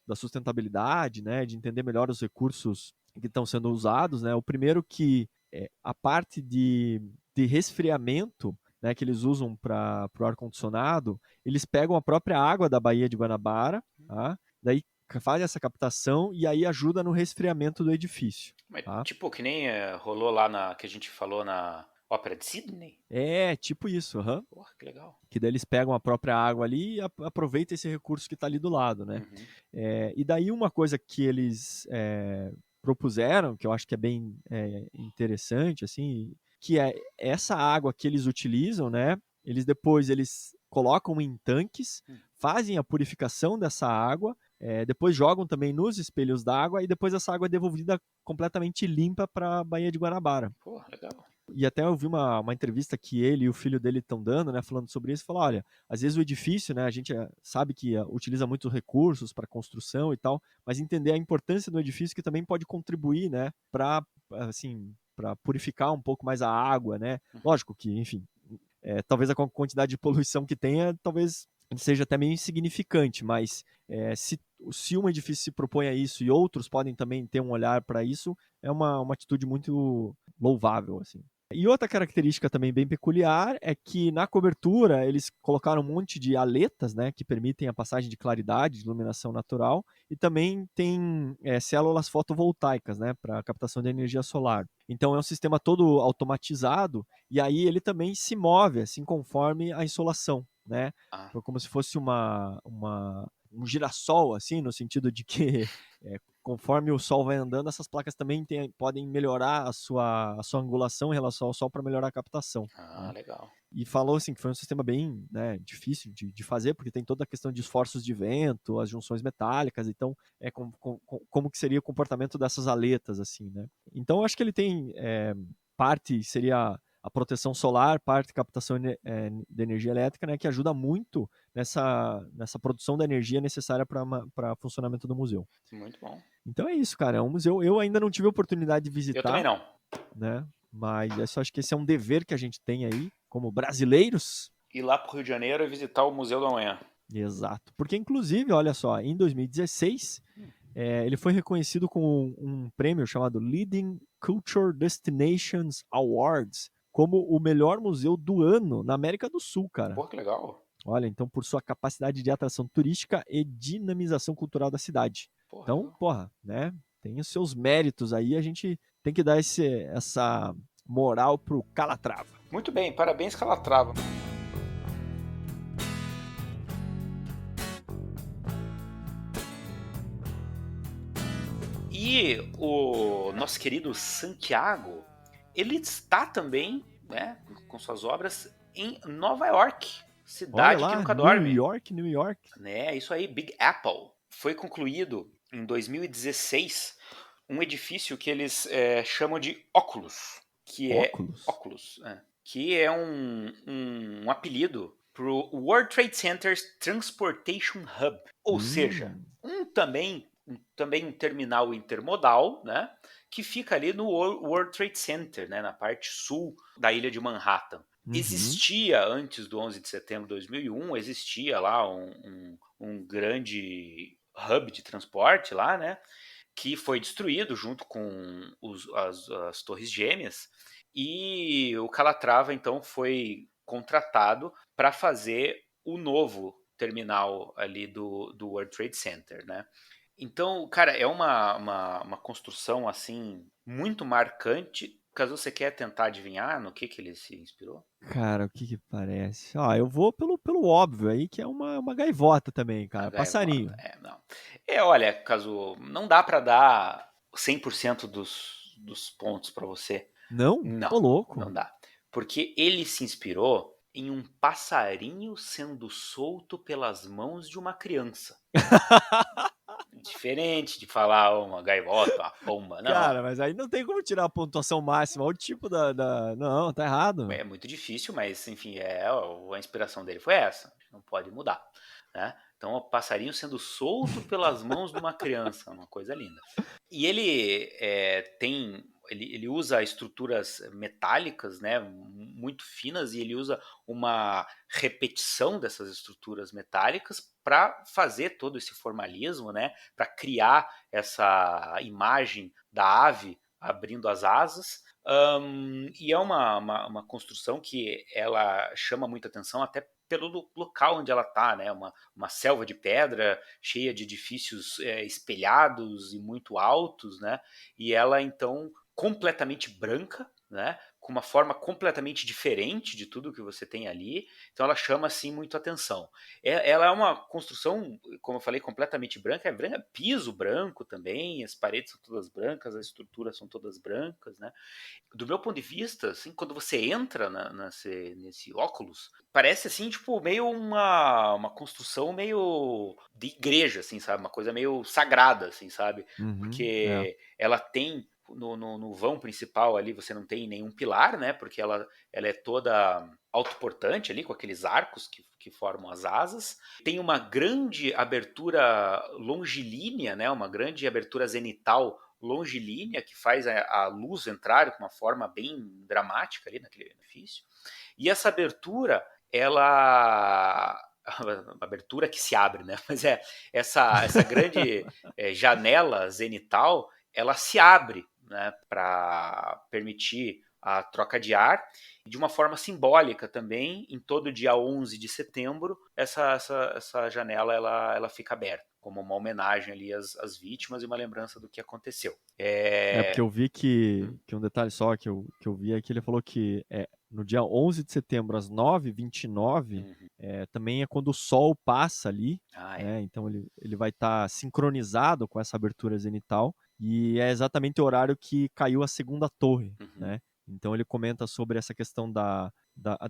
da sustentabilidade, né, de entender melhor os recursos que estão sendo usados. Né. O primeiro que a parte de resfriamento, né, que eles usam para o ar-condicionado, eles pegam a própria água da Baía de Guanabara, tá? Daí faz essa captação e aí ajuda no resfriamento do edifício. Mas, Tá? tipo, que nem rolou lá que a gente falou na Ópera de Sydney? Tipo isso, Porra, que legal. que daí eles pegam a própria água ali e aproveitam esse recurso que está ali do lado, né? Uhum. E daí uma coisa que eles propuseram, que eu acho que é bem interessante, assim, que é essa água que eles utilizam, né? Eles colocam em tanques, fazem a purificação dessa água, depois jogam também nos espelhos d'água e depois essa água é devolvida completamente limpa para a Baía de Guanabara. Porra, legal. E até eu vi uma entrevista que ele e o filho dele estão dando, né, falando sobre isso, falou, olha, às vezes o edifício, né, a gente sabe que utiliza muitos recursos para construção e tal, mas entender a importância do edifício que também pode contribuir, né, para assim, para purificar um pouco mais a água, né? Lógico que, enfim, talvez a quantidade de poluição que tenha, talvez seja até meio insignificante, mas se um edifício se propõe a isso e outros podem também ter um olhar para isso, é uma atitude muito louvável, assim. E outra característica também bem peculiar é que na cobertura eles colocaram um monte de aletas, né, que permitem a passagem de claridade, de iluminação natural, e também tem células fotovoltaicas, né, para captação de energia solar. Então é um sistema todo automatizado e aí ele também se move assim conforme a insolação, né? Como se fosse um girassol, assim, no sentido de que conforme o sol vai andando, essas placas também podem melhorar a sua angulação em relação ao sol para melhorar a captação. Né? Legal. E falou assim que foi um sistema bem, né, difícil de fazer, porque tem toda a questão de esforços de vento, as junções metálicas, então como que seria o comportamento dessas aletas, assim, né? Então eu acho que ele tem parte seria a proteção solar, parte captação de energia elétrica, né, que ajuda muito nessa produção da energia necessária para funcionamento do museu. Muito bom. Então é isso, cara. É um museu. Eu ainda não tive a oportunidade de visitar. Eu também não. Né? Mas eu acho que esse é um dever que a gente tem aí, como brasileiros. Ir lá pro Rio de Janeiro e visitar o Museu da Manhã. Exato. Porque, inclusive, olha só, em 2016, ele foi reconhecido com um prêmio chamado Leading Culture Destinations Awards como o melhor museu do ano na América do Sul, cara. Pô, que legal. Olha, então por sua capacidade de atração turística e dinamização cultural da cidade. Porra, então, legal. porra, né? Tem os seus méritos aí, a gente tem que dar essa moral pro Calatrava. Muito bem, parabéns, Calatrava. E o nosso querido Santiago, ele está também, né, com suas obras em Nova York, cidade Olha lá, que nunca dorme. New York. Né, isso aí, Big Apple. Foi concluído em 2016 um edifício que eles chamam de Oculus, que é Óculos? Oculus, que é um apelido para o World Trade Center's Transportation Hub, ou seja, Hum. também um terminal intermodal, né, que fica ali no World Trade Center, né, na parte sul da ilha de Manhattan. Uhum. Existia, antes do 11 de setembro de 2001, existia lá um grande hub de transporte lá, né, que foi destruído junto com as Torres Gêmeas, e o Calatrava então foi contratado para fazer o novo terminal ali do World Trade Center, né? Então, cara, é uma construção assim muito marcante. Caso você quer tentar adivinhar no que ele se inspirou? Cara, o que que parece? Eu vou pelo óbvio aí, que é uma gaivota também, A cara. gaivota, Passarinho. não. Olha, caso não dá para dar 100% dos pontos para você. Não? Não, Ô, louco. não dá. Porque ele se inspirou em um passarinho sendo solto pelas mãos de uma criança. Diferente de falar uma gaivota, uma pomba, não. Cara, mas aí não tem como tirar a pontuação máxima. Olha o tipo Não, tá errado. É muito difícil, mas enfim, a inspiração dele foi essa. Não pode mudar, né? Então, o passarinho sendo solto pelas mãos de uma criança, uma coisa linda. E ele ele usa estruturas metálicas, né, muito finas, e ele usa uma repetição dessas estruturas metálicas para fazer todo esse formalismo, né, para criar essa imagem da ave abrindo as asas. E é uma construção que ela chama muita atenção até pelo local onde ela está, né? Uma selva de pedra cheia de edifícios espelhados e muito altos, né? E ela então completamente branca, né? Com uma forma completamente diferente de tudo que você tem ali. Então ela chama assim muito atenção. Ela é uma construção, como eu falei, completamente branca. É branca, piso branco também. As paredes são todas brancas, as estruturas são todas brancas, né? Do meu ponto de vista, assim, quando você entra nesse óculos, parece assim, tipo, meio uma construção meio de igreja, assim, sabe? Uma coisa meio sagrada, assim, sabe? Uhum, é. Porque ela tem no vão principal ali, você não tem nenhum pilar, né? Porque ela é toda autoportante ali, com aqueles arcos que formam as asas. Tem uma grande abertura longilínea, né? Uma grande abertura zenital longilínea que faz a luz entrar com uma forma bem dramática ali naquele edifício. E essa abertura, ela a abertura que se abre, né? Mas essa grande janela zenital, ela se abre, né? Para permitir a troca de ar, e de uma forma simbólica também, em todo dia 11 de setembro, essa janela ela fica aberta, como uma homenagem ali às vítimas e uma lembrança do que aconteceu. Porque eu vi que um detalhe só que eu vi é que ele falou que no dia 11 de setembro, às 9h29, Uhum. também é quando o Sol passa ali, Ah, é. né? Então ele vai estar sincronizado com essa abertura zenital, e é exatamente o horário que caiu a segunda torre, Uhum. né? Então ele comenta sobre essa questão da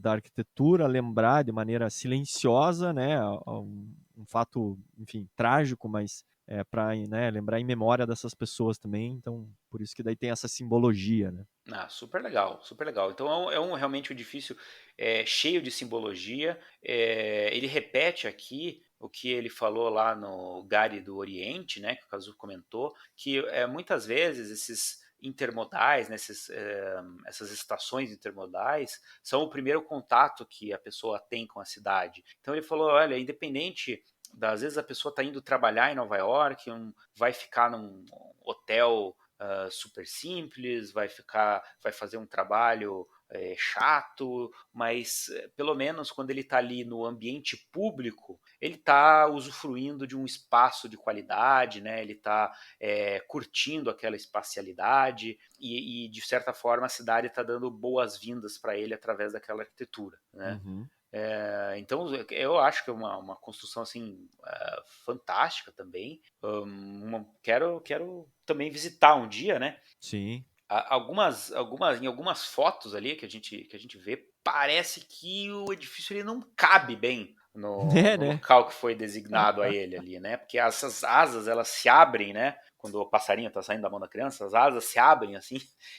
arquitetura, lembrar de maneira silenciosa, né? Um fato, enfim, trágico, mas para, né, lembrar em memória dessas pessoas também. Então, por isso que daí tem essa simbologia, né? Ah, super legal, super legal. Então realmente um edifício cheio de simbologia. Ele repete aqui o que ele falou lá no Gare do Oriente, né, que o Cazu comentou, que muitas vezes esses intermodais, né, essas estações intermodais, são o primeiro contato que a pessoa tem com a cidade. Então ele falou, olha, independente das vezes a pessoa está indo trabalhar em Nova York, vai ficar num hotel super simples, vai fazer um trabalho chato, mas pelo menos quando ele está ali no ambiente público, ele está usufruindo de um espaço de qualidade, né? Ele está curtindo aquela espacialidade e, de certa forma, a cidade está dando boas-vindas para ele através daquela arquitetura, né? Uhum. Então eu acho que é uma construção assim fantástica também. Quero também visitar um dia, né? Sim. Em algumas fotos ali que a gente vê, parece que o edifício ele não cabe bem É, no né? local que foi designado a ele ali, né? Porque essas asas, elas se abrem, né? Quando o passarinho tá saindo da mão da criança, as asas se abrem assim,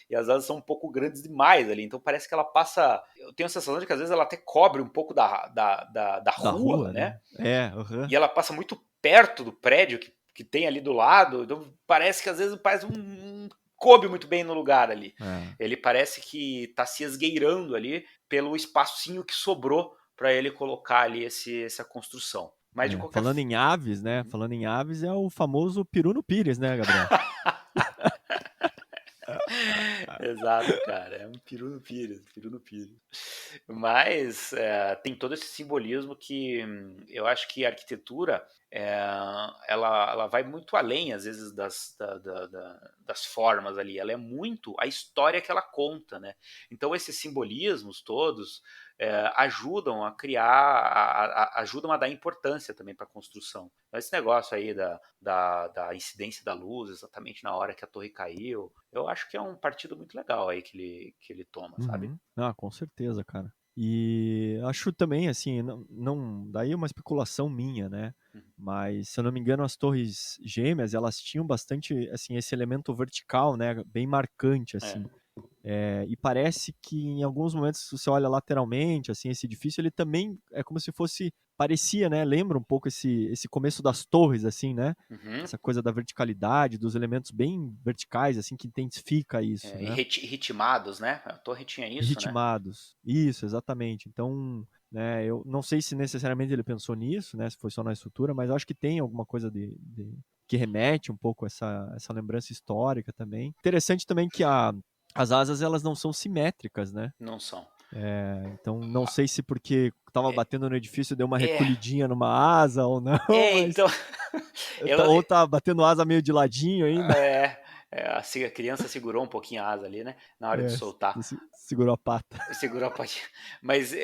e as asas são um pouco grandes demais ali, então parece que ela passa. Eu tenho a sensação de que às vezes ela até cobre um pouco da Da rua, rua, né? né? É, aham. E ela passa muito perto do prédio que tem ali do lado, então parece que às vezes faz coube muito bem no lugar ali. É. Ele parece que tá se esgueirando ali pelo espacinho que sobrou para ele colocar ali essa construção. Mas de É. qualquer Falando em aves, né? Uhum. Falando em aves, é o famoso peru no pires, né, Gabriel? Exato, cara. É um peru no pires, peru no pires. Mas tem todo esse simbolismo que eu acho que a arquitetura é, ela vai muito além, às vezes, das formas ali. Ela é muito a história que ela conta, né? Então, esses simbolismos todos ajudam a criar, ajudam a dar importância também para a construção. Então, esse negócio aí da incidência da luz exatamente na hora que a torre caiu, eu acho que é um partido muito legal aí que ele toma, sabe? Uhum. Ah, com certeza, cara. E acho também, assim, daí é uma especulação minha, né? Uhum. Mas, se eu não me engano, as torres gêmeas, elas tinham bastante, assim, esse elemento vertical, né? Bem marcante, É. assim. E parece que em alguns momentos, se você olha lateralmente, assim, esse edifício, ele também é como se fosse, parecia, né? Lembra um pouco esse começo das torres, assim, né? Uhum. Essa coisa da verticalidade, dos elementos bem verticais, assim, que intensifica isso, E né? ritmados, né? A torre tinha isso, né? Ritmados. Isso, exatamente. Então, né, eu não sei se necessariamente ele pensou nisso, né? Se foi só na estrutura, mas eu acho que tem alguma coisa que remete um pouco a essa lembrança histórica também. Interessante também que as asas elas não são simétricas, né? Não são. Então não sei se porque estava É, batendo no edifício deu uma é, recolhidinha numa asa ou não, mas então. Ela, ou tá batendo asa meio de ladinho ainda. é, a criança segurou um pouquinho a asa ali, né? Na hora de É, soltar. segurou a pata. Segurou a patinha. Mas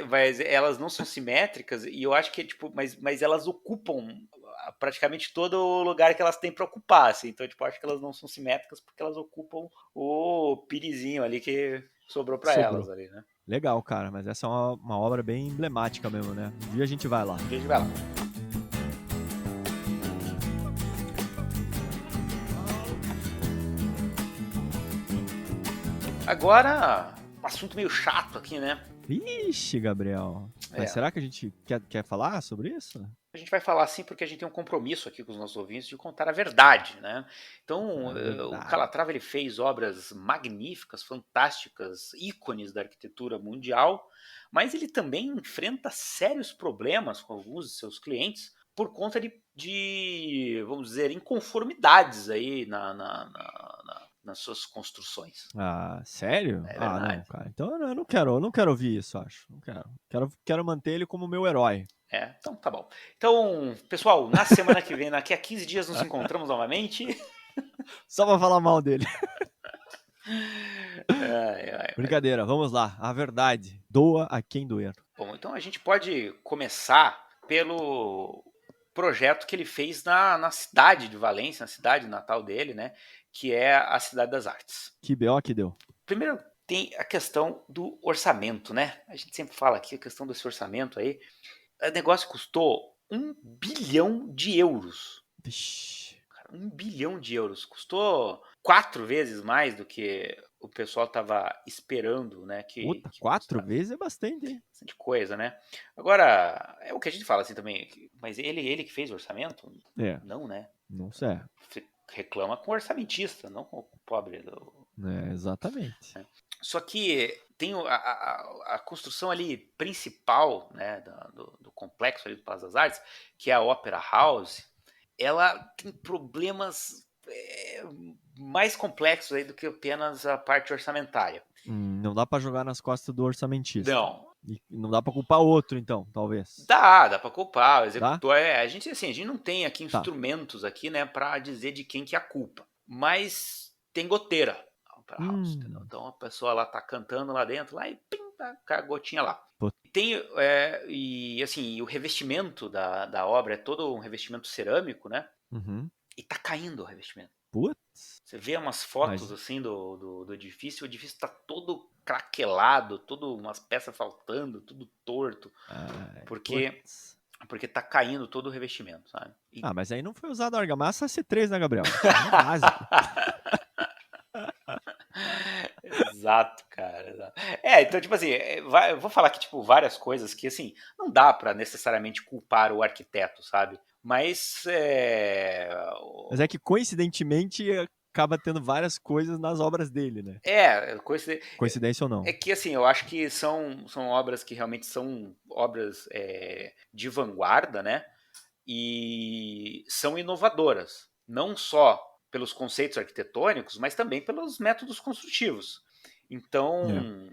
elas não são simétricas e eu acho que, tipo, mas elas ocupam praticamente todo o lugar que elas têm para ocupar, assim. Então, tipo, eu acho que elas não são simétricas porque elas ocupam o pirizinho ali que sobrou para elas Sobrou. ali, né? Legal, cara, mas essa é uma obra bem emblemática mesmo, né? Um dia a gente vai lá. Um dia a gente vai lá. Agora, um assunto meio chato aqui, né? Ixi, Gabriel. Mas É, será que a gente quer falar sobre isso? a gente vai falar assim porque a gente tem um compromisso aqui com os nossos ouvintes de contar a verdade, né? Então, A o verdade. Calatrava ele fez obras magníficas, fantásticas, ícones da arquitetura mundial, mas ele também enfrenta sérios problemas com alguns de seus clientes por conta vamos dizer, inconformidades aí nas suas construções. Ah, sério? É Ah, verdade. não, cara. Então eu não quero ouvir isso, acho. Não quero. Quero manter ele como meu herói. Então tá bom. Então, pessoal, na semana que vem, daqui a 15 dias, nos encontramos novamente. Só pra falar mal dele. Ai, ai, ai. Brincadeira, vamos lá. A verdade. Doa a quem doer. Bom, então a gente pode começar pelo projeto que ele fez na cidade de Valência, na cidade natal dele, né? Que é a Cidade das Artes. Que BO que deu. Primeiro tem a questão do orçamento, né? A gente sempre fala aqui a questão desse orçamento aí. O negócio custou 1 bilhão de euros. Vixe. 1 bilhão de euros. Custou 4 vezes mais do que o pessoal estava esperando, né? Puta, Que 4 custasse. vezes é bastante, hein? Bastante coisa, né? Agora, é o que a gente fala assim também, mas ele que fez o orçamento? É, Não, né? não sei. Você reclama com o orçamentista, não com o pobre. Exatamente. Só que tem a construção ali principal, né, do complexo ali do Palácio das Artes, que é a Opera House, ela tem problemas mais complexos aí do que apenas a parte orçamentária. Não dá pra jogar nas costas do orçamentista. Não, E não dá pra culpar outro, então, talvez. dá para culpar. O Dá? executor a gente não tem aqui Tá. instrumentos aqui, né, para dizer de quem que é a culpa. Mas tem goteira na Opera House, entendeu? Hum. Então a pessoa lá tá cantando lá dentro, lá e pim, tá com a gotinha lá. Pô. Tem e assim, o revestimento da obra é todo um revestimento cerâmico, né? Uhum. E tá caindo o revestimento. Putz. Você vê umas fotos Mas. assim do edifício, o edifício tá todo craquelado, tudo umas peças faltando, tudo torto, Ai, porque putz. porque tá caindo todo o revestimento, sabe? Ah, mas aí não foi usado a argamassa C3, né, Gabriel? É básico. Exato, cara. Exato. Então, tipo assim, eu vou falar que, tipo, várias coisas que, assim, não dá pra necessariamente culpar o arquiteto, sabe? Mas, Mas é que, coincidentemente, acaba tendo várias coisas nas obras dele, né? coisa, Coincidência ou é não. que, assim, eu acho que são obras que realmente são obras de vanguarda, né? E são inovadoras, não só pelos conceitos arquitetônicos, mas também pelos métodos construtivos. É. Então,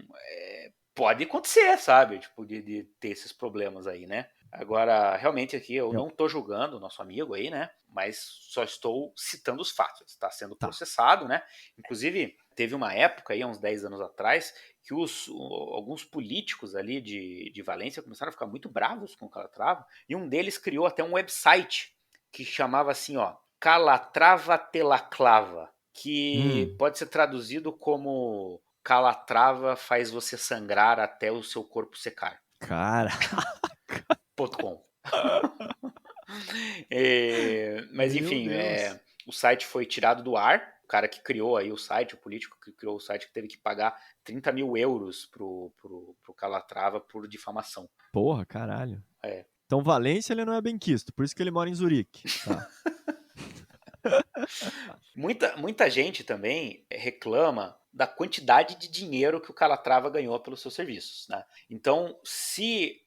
pode acontecer, sabe? Tipo, de ter esses problemas aí, né? Agora, realmente aqui eu Eu- não estou julgando o nosso amigo aí, né? Mas só estou citando os fatos. Está sendo Tá. processado, né? Inclusive, teve uma época aí, uns 10 anos atrás, que alguns políticos ali de Valência começaram a ficar muito bravos com o Calatrava, e um deles criou até um website que chamava assim, ó, Calatrava Telaclava, que Hum, pode ser traduzido como Calatrava faz você sangrar até o seu corpo secar. cara. .com. Mas Meu enfim, Deus. o site foi tirado do ar. O cara que criou aí o site, o político que criou o site, que teve que pagar 30 mil euros pro Calatrava por difamação. Porra, caralho. É. Então, Valência, ele não é benquisto, por isso que ele mora em Zurique. Tá. Muita gente também reclama da quantidade de dinheiro que o Calatrava ganhou pelos seus serviços. Né? Então, se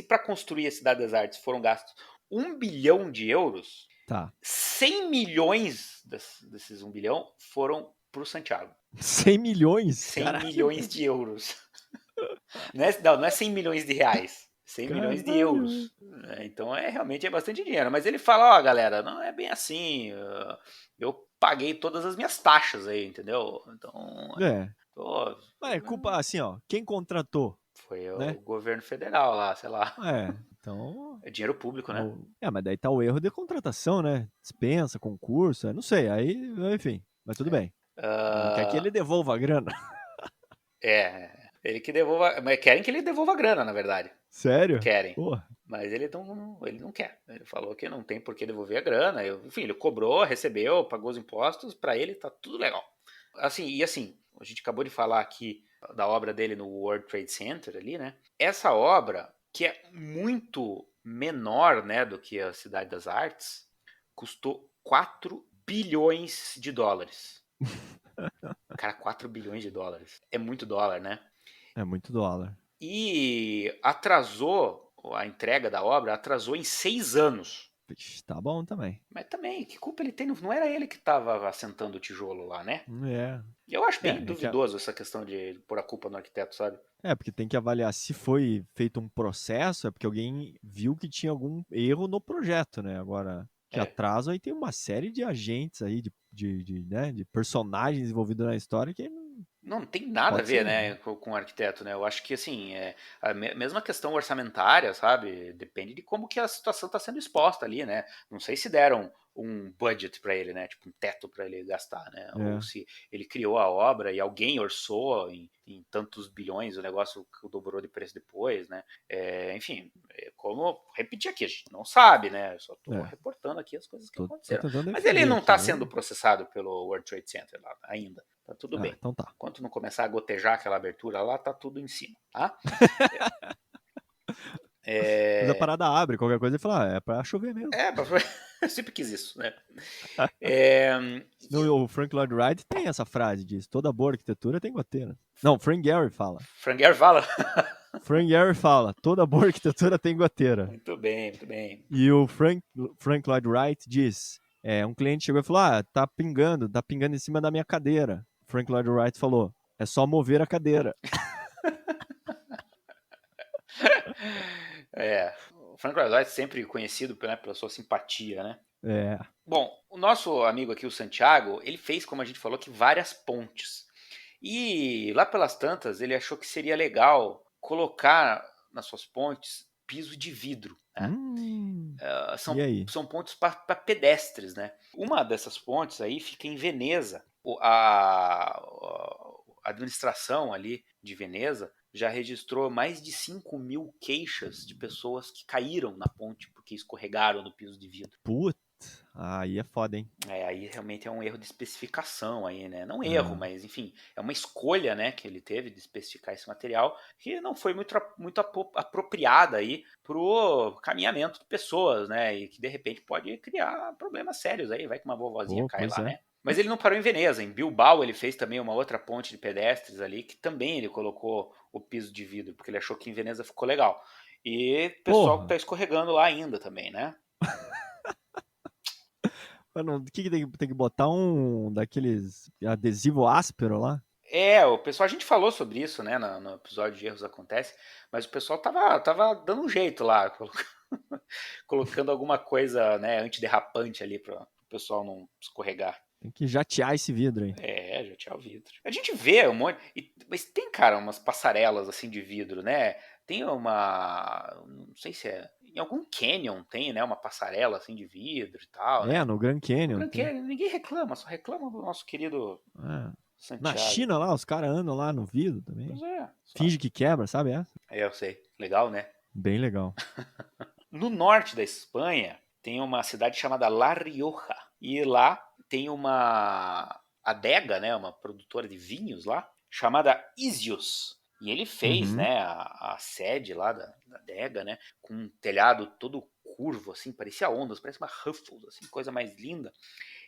para construir a Cidade das Artes foram gastos 1 bilhão de euros, Tá. 100 milhões desses 1 bilhão foram para o Santiago. 100 milhões? 100 Caralho. milhões de euros. Não é 100 milhões de reais. 100 milhões de Caralho. euros. Então realmente é bastante dinheiro. Mas ele fala, ó, galera, não é bem assim. Eu paguei todas as minhas taxas aí, entendeu? Então, É. pô, Mas é culpa, assim, ó. Quem contratou, foi né? o governo federal lá, sei lá. É. Então. É dinheiro público, né? Mas daí tá o erro de contratação, né? Dispensa, concurso, não sei. Aí, enfim. Mas tudo bem. Quer que Uh, ele devolva a grana? ele que devolva. Mas querem que ele devolva a grana, na verdade. Sério? Querem. Porra. Mas ele não quer. Ele falou que não tem por que devolver a grana. Enfim, ele cobrou, recebeu, pagou os impostos, para ele tá tudo legal. Assim, a gente acabou de falar aqui da obra dele no World Trade Center ali, né? Essa obra, que é muito menor, né, do que a Cidade das Artes, custou 4 bilhões de dólares. Cara, 4 bilhões de dólares. É muito dólar, né? É muito dólar. E atrasou a entrega da obra, atrasou em 6 anos. Vixe, tá bom também. Mas também, que culpa ele tem? Não era ele que estava assentando o tijolo lá, né? É. Eu acho bem É, duvidoso essa questão de pôr a culpa no arquiteto, sabe? porque tem que avaliar se foi feito um processo, é porque alguém viu que tinha algum erro no projeto, né? Agora, que É. atraso, aí tem uma série de agentes aí, né, de personagens envolvidos na história que Não tem nada a pode ver, ser. né, com o arquiteto, né? Eu acho que, assim, a mesma questão orçamentária, sabe? Depende de como que a situação está sendo exposta ali, né? Não sei se deram um budget para ele, né? Tipo, um teto para ele gastar, né? Ou É. se ele criou a obra e alguém orçou em tantos bilhões, o negócio dobrou de preço depois, né? Enfim, como repetir aqui, a gente não sabe, né? Eu só estou É. reportando aqui as coisas que Tô aconteceram. tentando Mas ele defender não aqui. está sendo processado pelo World Trade Center lá ainda. Tá tudo Ah, bem. então tá. Enquanto não começar a gotejar aquela abertura lá, tá tudo em cima, tá? Mas a É, parada abre, qualquer coisa e fala, é pra chover mesmo. é eu sempre quis isso, né? É, No, o Frank Lloyd Wright tem essa frase, diz, toda boa arquitetura tem goteira. Não, Frank Gehry fala. Franguer fala. Frank Gehry fala, toda boa arquitetura tem goteira. Muito bem, muito bem. E o Frank Lloyd Wright diz, um cliente chegou e falou, tá pingando em cima da minha cadeira. Frank Lloyd Wright falou, é só mover a cadeira. O Frank Lloyd sempre conhecido pela sua simpatia, né? É. Bom, o nosso amigo aqui, o Santiago, ele fez, como a gente falou, que várias pontes. E lá pelas tantas, ele achou que seria legal colocar nas suas pontes piso de vidro, né? E aí? São pontes para pedestres, né? Uma dessas pontes aí fica em Veneza. A administração ali de Veneza já registrou mais de 5.000 queixas de pessoas que caíram na ponte porque escorregaram no piso de vidro. Putz, aí é foda, hein? Aí realmente é um erro de especificação aí, né? Não erro, É. mas enfim, é uma escolha, né, que ele teve de especificar esse material que não foi muito apropriada aí pro caminhamento de pessoas, né? E que de repente pode criar problemas sérios aí, vai que uma vovozinha Pô, cai pois lá, é. né? Mas ele não parou em Veneza, em Bilbao ele fez também uma outra ponte de pedestres ali, que também ele colocou o piso de vidro, porque ele achou que em Veneza ficou legal. E o pessoal que Porra! tá escorregando lá ainda também, né? Mano, o que tem que botar um daqueles adesivo áspero lá? O pessoal, a gente falou sobre isso, né, no episódio de Erros Acontece, mas o pessoal tava dando um jeito lá, colocando alguma coisa, né, antiderrapante ali para o pessoal não escorregar. Tem que jatear esse vidro aí. Já tinha o vidro. A gente vê um monte, mas tem, cara, umas passarelas assim de vidro, né? Tem não sei se é, em algum canyon tem, né, uma passarela assim de vidro e tal, É, né? no Grand No Canyon Grand tem. Canyon ninguém reclama, só reclama do nosso querido É. Na Santiago. China lá, os caras andam lá no vidro também. Pois é, só. Finge que quebra, sabe essa? Eu sei. Legal, né? Bem legal. No norte da Espanha, tem uma cidade chamada La Rioja. E lá tem uma adega, né, uma produtora de vinhos lá, chamada Isios. E ele fez, Uhum. né, a sede lá da adega, né, com um telhado todo curvo, assim, parecia ondas, parece uma Ruffles, assim, coisa mais linda.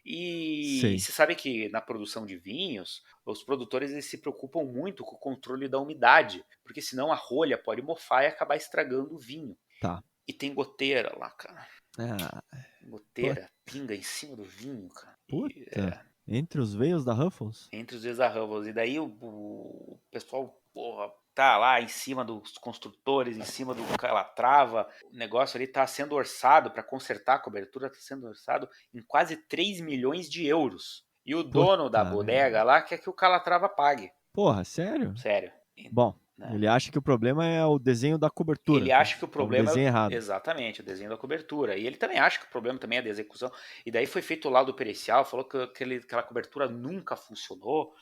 E Sei. você sabe que na produção de vinhos, os produtores eles se preocupam muito com o controle da umidade, porque senão a rolha pode mofar e acabar estragando o vinho. Tá. E tem goteira lá, cara. Ah, pu- Goteira, pinga em cima do vinho, cara. E, puta. Entre os veios da Ruffles? entre os desarravos. E daí o pessoal, porra, tá lá em cima dos construtores, em cima do calatrava. O negócio ali tá sendo orçado para consertar a cobertura, tá sendo orçado em quase 3 milhões de euros. E o dono da Puta bodega merda. lá quer que o calatrava pague. Porra, sério? Sério. Bom, Né? ele acha que o problema é o desenho da cobertura, Ele acha que o que é um problema desenho é errado. exatamente o desenho da cobertura. E ele também acha que o problema também é da execução. E daí foi feito o laudo pericial, falou que aquela cobertura nunca funcionou.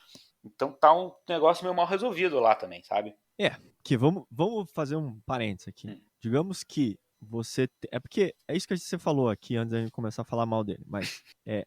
Então tá um negócio meio mal resolvido lá também, sabe? É, que vamos fazer um parênteses aqui. Hum. Digamos que você. É porque é isso que você falou aqui antes da gente começar a falar mal dele, mas é.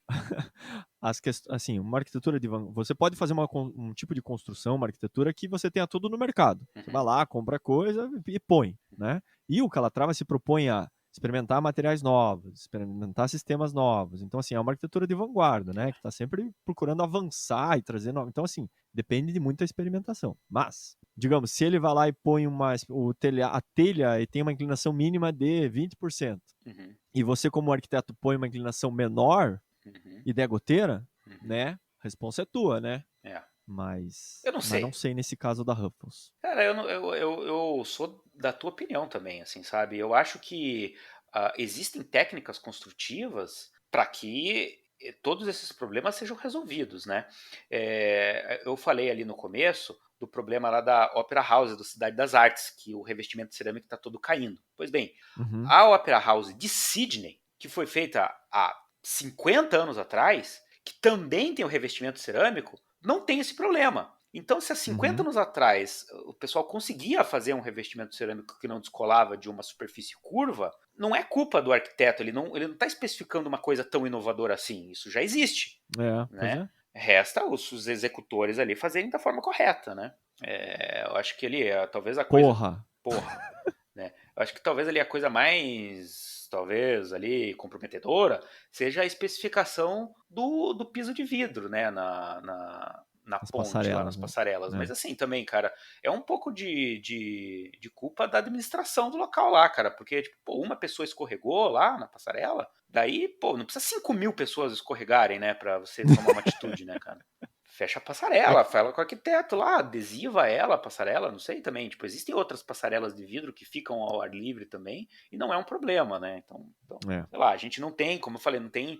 As questões, assim, uma arquitetura de você pode fazer um tipo de construção, uma arquitetura que você tenha tudo no mercado. Você vai Uhum. lá, compra coisa e põe, né? E o Calatrava se propõe a experimentar materiais novos, experimentar sistemas novos. Então, assim, é uma arquitetura de vanguarda, né? Que está sempre procurando avançar e trazer novos. Então, assim, depende de muita experimentação. Mas, digamos, se ele vai lá e põe a telha e tem uma inclinação mínima de 20%, Uhum. e você, como arquiteto, põe uma inclinação menor Uhum. e der goteira, Uhum. né? A resposta é tua, né? É. Mas, Eu não mas não sei. sei nesse caso da Ruffles. Cara, eu sou da tua opinião também, assim, sabe? Eu acho que existem técnicas construtivas para que todos esses problemas sejam resolvidos, né? Eu falei ali no começo do problema lá da Opera House, do Cidade das Artes, que o revestimento cerâmico está todo caindo. Pois bem, Uhum. a Opera House de Sydney, que foi feita há 50 anos atrás, que também tem o revestimento cerâmico, não tem esse problema. Então, se há 50 Uhum. anos atrás o pessoal conseguia fazer um revestimento cerâmico que não descolava de uma superfície curva, não é culpa do arquiteto, ele não está especificando uma coisa tão inovadora assim. Isso já existe, É, pois né? é. Resta os executores ali fazerem da forma correta, né? Eu acho que ali, talvez a coisa. Porra. Porra, né? Eu acho que talvez ali a coisa mais, talvez ali comprometedora seja a especificação do piso de vidro, né, na As ponte lá nas passarelas, né? passarelas. Mas É. assim também, cara, é um pouco de culpa da administração do local lá, cara, porque tipo, pô, uma pessoa escorregou lá na passarela, daí, pô, não precisa 5.000 pessoas escorregarem, né, pra você tomar uma atitude, né, cara? Fecha a É passarela, que- fala com o arquiteto lá, adesiva ela, a passarela, não sei também. Tipo, existem outras passarelas de vidro que ficam ao ar livre também, e não é um problema, né? Então é. sei lá, a gente não tem, como eu falei, não tem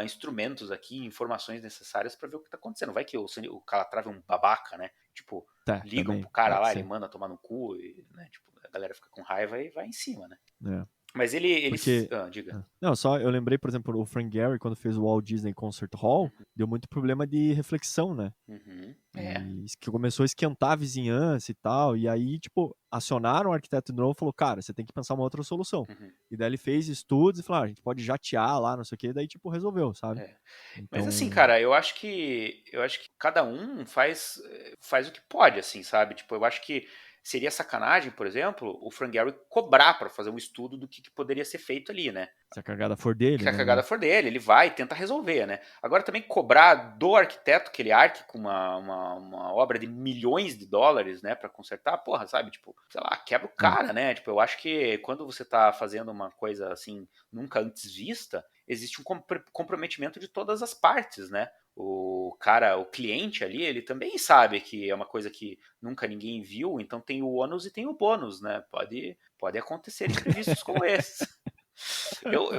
instrumentos aqui, informações necessárias para ver o que tá acontecendo. Vai que o Calatrava é um babaca, né? Tipo, Tá, ligam também, pro cara pode lá, ele ser. manda tomar no cu, e, né? Tipo, a galera fica com raiva e vai em cima, né? É. Mas ele Porque. diga. Não, só eu lembrei, por exemplo, o Frank Gehry, quando fez o Walt Disney Concert Hall, deu muito problema de reflexão, né? Uhum. E que começou a esquentar a vizinhança e tal. E aí, tipo, acionaram o arquiteto de novo e falou, cara, você tem que pensar uma outra solução. E daí ele fez estudos e falou, a gente pode jatear lá, não sei o quê. Daí, tipo, resolveu, sabe? Mas assim, Então, cara, eu acho que cada um faz o que pode, assim, sabe? Tipo, eu acho que seria sacanagem, por exemplo, o Frank Gehry cobrar para fazer um estudo do que poderia ser feito ali, né? se a cagada for dele, Que a né? cagada for dele, ele vai e tenta resolver, né? Agora também cobrar do arquiteto que ele arque com uma obra de milhões de dólares, né, para consertar, porra, sabe? Tipo, sei lá, quebra o cara, né? Tipo, eu acho que quando você tá fazendo uma coisa assim, nunca antes vista, existe um comprometimento de todas as partes, né? O cara, o cliente ali, ele também sabe que é uma coisa que nunca ninguém viu, então tem o ônus e tem o bônus, né? Pode acontecer imprevistos como esses.